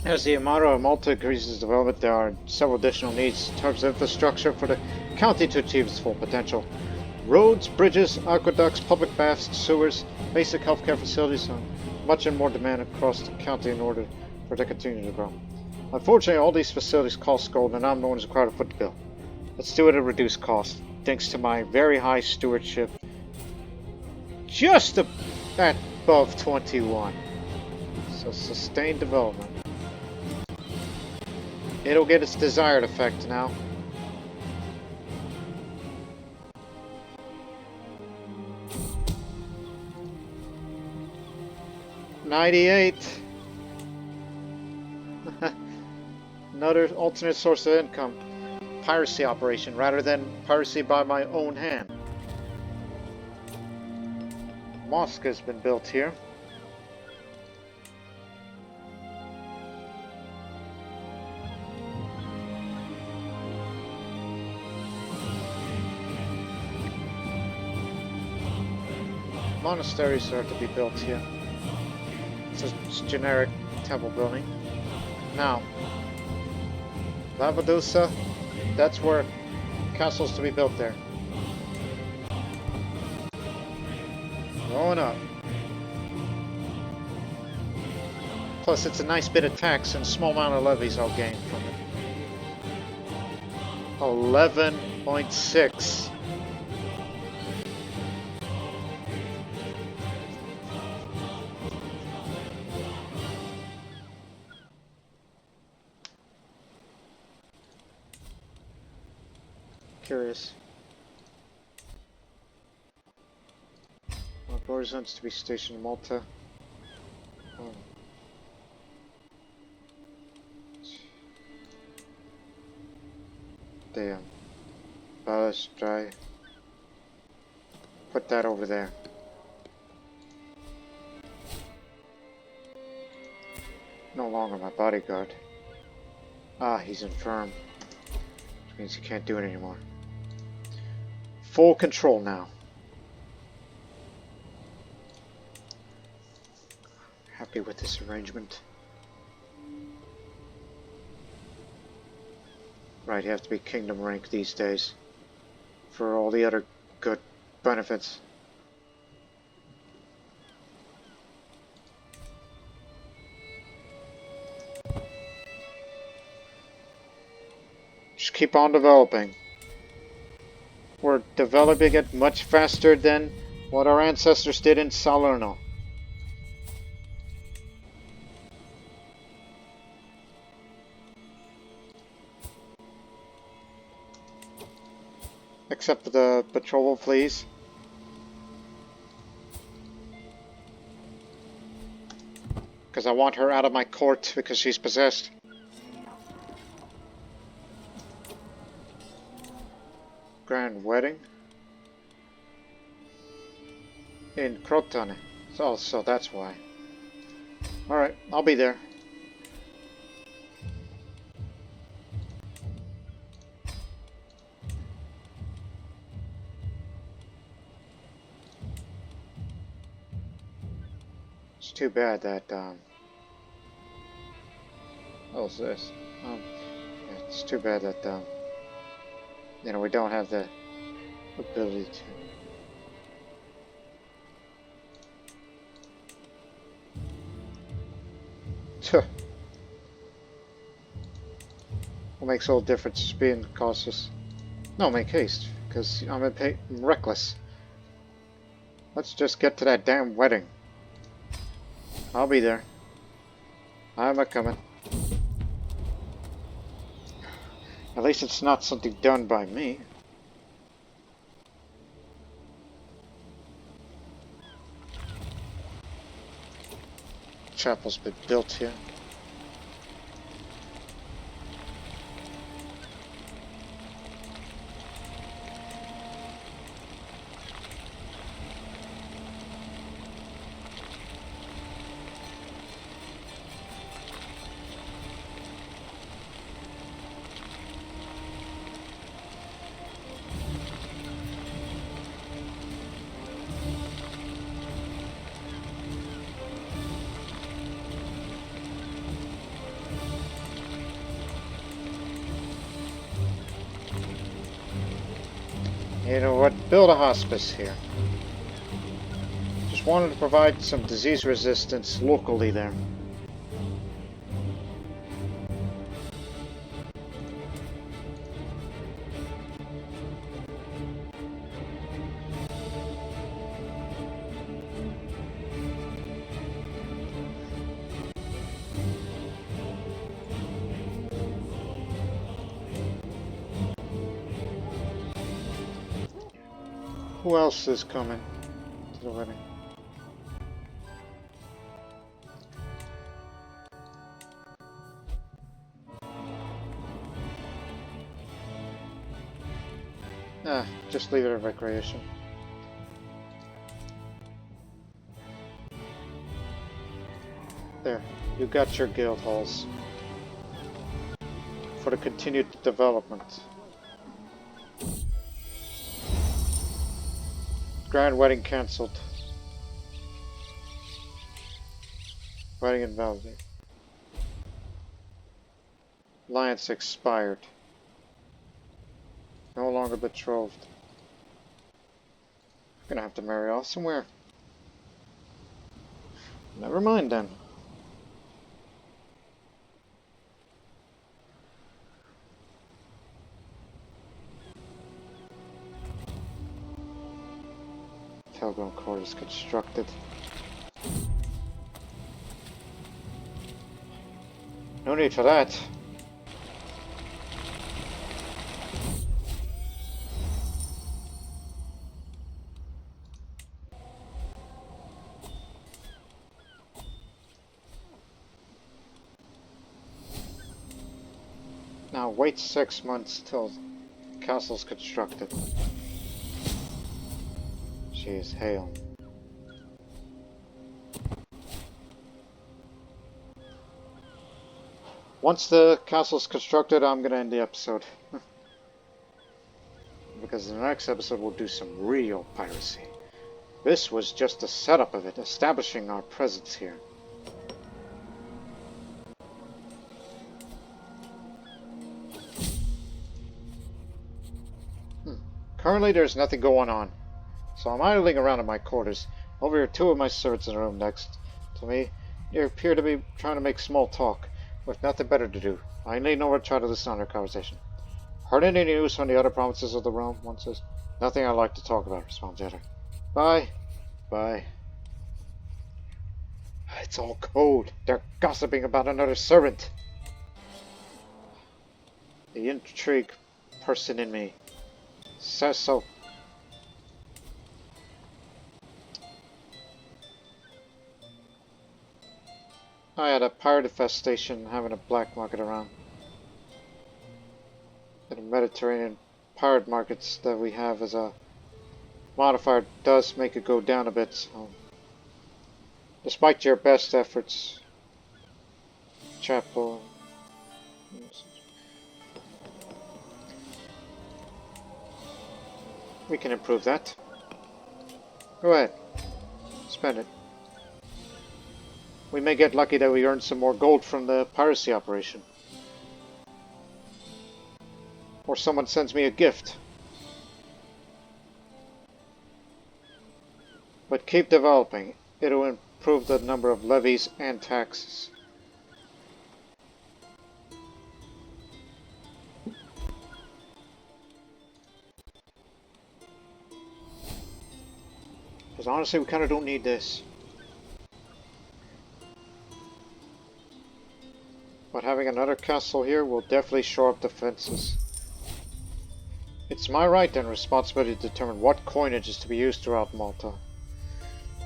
As the Island of Malta increases development, there are several additional needs in terms of infrastructure for the county to achieve its full potential. Roads, bridges, aqueducts, public baths, sewers, basic healthcare facilities, and much and more demand across the county in order for it to continue to grow. Unfortunately, all these facilities cost gold, and I'm the one who's required to foot the bill. Let's do it at a reduced cost, thanks to my very high stewardship. Just above 21. So sustained development. It'll get its desired effect now. $98. Another alternate source of income. Piracy operation rather than piracy by my own hand. Mosque has been built here. Monasteries are to be built here. It's a generic temple building. Now, Lavadusa, that's where castles to be built there. Going up. Plus, it's a nice bit of tax and small amount of levies I'll gain from it. 11.6. Curious. Horizons to be stationed in Malta. Oh. Damn. Let's try. Put that over there. No longer my bodyguard. Ah, he's infirm. Which means he can't do it anymore. Full control now. Happy with this arrangement. Right, you have to be kingdom rank these days for all the other good benefits. Just keep on developing. We're developing it much faster than what our ancestors did in Salerno. Except for the patrol, please. Because I want her out of my court because she's possessed. Grand wedding in Crotone. So that's why. Alright, I'll be there. It's too bad that what was this? Yeah, it's too bad that you know, we don't have the ability to. What makes all the difference being cautious? No, make haste, because I'm reckless. Let's just get to that damn wedding. I'll be there. I'm a-coming. At least it's not something done by me. Chapel's been built here. You know what? Build a hospice here. Just wanted to provide some disease resistance locally there. Who else is coming to the wedding? Ah, just leave it at recreation. There, you got your guild halls for the continued development. Grand wedding cancelled. Wedding invalidated. Alliance expired. No longer betrothed. Gonna have to marry off somewhere. Never mind then. Telegram core is constructed. No need for that. Now wait 6 months till the castle's constructed. Jeez, hail. Once the castle's constructed, I'm gonna end the episode. Because in the next episode we'll do some real piracy. This was just a setup of it, establishing our presence here. Currently there's nothing going on, so I'm idling around in my quarters. Over here, 2 of my servants in the room next to me. They appear to be trying to make small talk, with nothing better to do. I lean over to try to listen on their conversation. Heard any news from the other provinces of the realm? One says. Nothing I'd like to talk about, responds the other. Bye. Bye. It's all code. They're gossiping about another servant. The intrigue person in me says so. I had a pirate infestation having a black market around. And the Mediterranean pirate markets that we have as a modifier does make it go down a bit. So despite your best efforts, Chapel. We can improve that. Go ahead. Spend it. We may get lucky that we earn some more gold from the piracy operation. Or someone sends me a gift. But keep developing. It'll improve the number of levies and taxes. Because honestly, we kind of don't need this. But having another castle here will definitely shore up defenses. It's my right and responsibility to determine what coinage is to be used throughout Malta.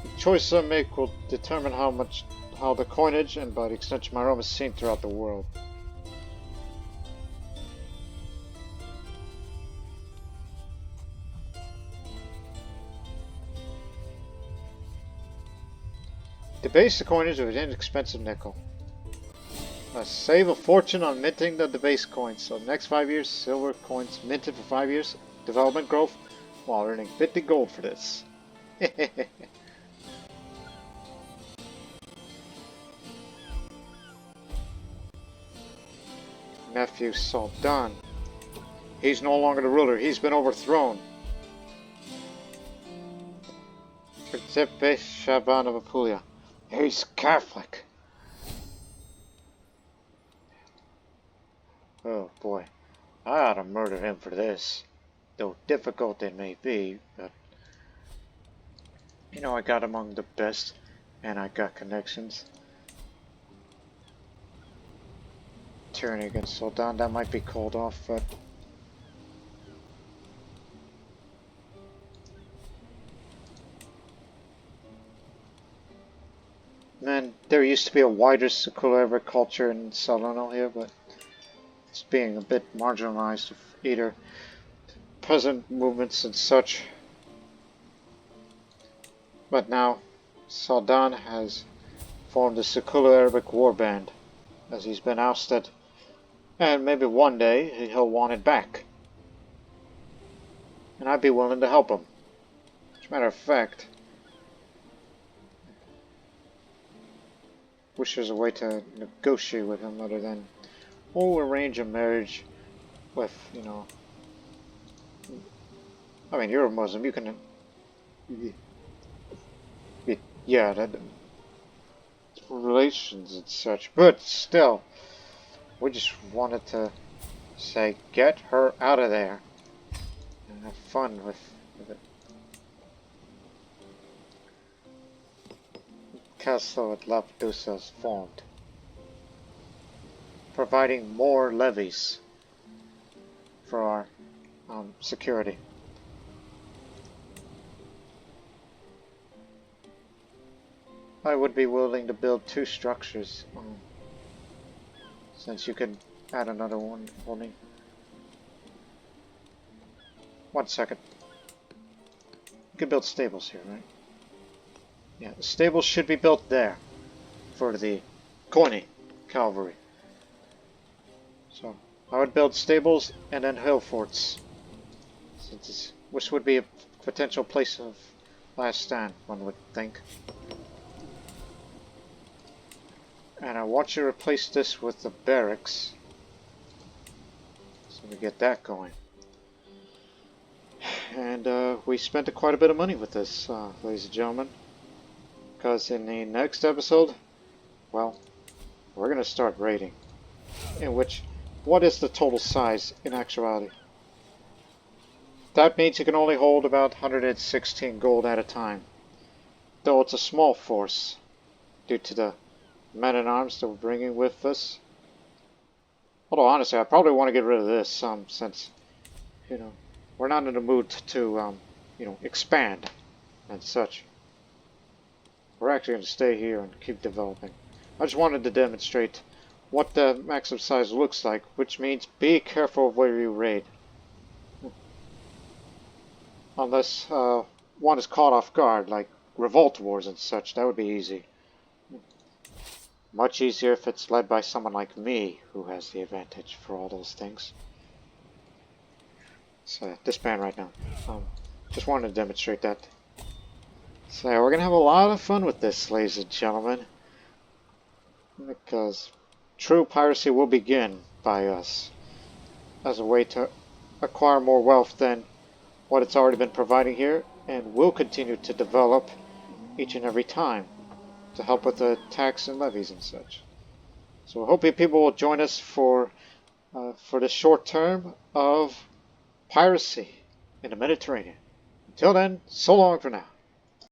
The choice I make will determine how the coinage, and by the extension my realm, is seen throughout the world. Debase the coinage with an inexpensive nickel. Save a fortune on minting the debased coins. So the next 5 years, silver coins minted for 5 years, development growth, while earning 50 gold for this. Nephew Sultan. He's no longer the ruler, he's been overthrown. Principe Shaban of Apulia. He's Catholic. Oh boy, I ought to murder him for this. Though difficult it may be, but you know, I got among the best, and I got connections. Tyranny against Sultan, that might be called off, but man, there used to be a wider Siculo-Arabic culture in Salerno here, but it's being a bit marginalized with either peasant movements and such. But now, Sultan has formed the Siculo-Arabic warband, as he's been ousted, and maybe one day he'll want it back. And I'd be willing to help him. As a matter of fact, wish there's a way to negotiate with him other than, we'll arrange a marriage with, you know, I mean, you're a Muslim, you can, yeah, that, relations and such, but still, we just wanted to say, get her out of there and have fun with it. Castle at Lampedusa is formed, providing more levies for our security. I would be willing to build 2 structures, since you could add another one for me. 1 second. You can build stables here, right? Yeah, the stables should be built there for the Koine cavalry. So I would build stables and then hill forts, since which would be a potential place of last stand, one would think. And I want you to replace this with the barracks, so we get that going. And we spent quite a bit of money with this, ladies and gentlemen, because in the next episode, well, we're going to start raiding, in which, what is the total size in actuality? That means you can only hold about 116 gold at a time, though it's a small force due to the men-at-arms that we're bringing with us. Although honestly, I probably want to get rid of this, since, you know, we're not in the mood to, you know, expand and such. We're actually going to stay here and keep developing. I just wanted to demonstrate what the maximum size looks like, which means be careful of where you raid. Unless one is caught off guard, like revolt wars and such, that would be easy. Much easier if it's led by someone like me, who has the advantage for all those things. So, disband right now. Just wanted to demonstrate that. So, we're going to have a lot of fun with this, ladies and gentlemen. Because true piracy will begin by us, as a way to acquire more wealth than what it's already been providing here, and will continue to develop each and every time, to help with the tax and levies and such. So I hope you people will join us for the short term of piracy in the Mediterranean. Until then, so long for now.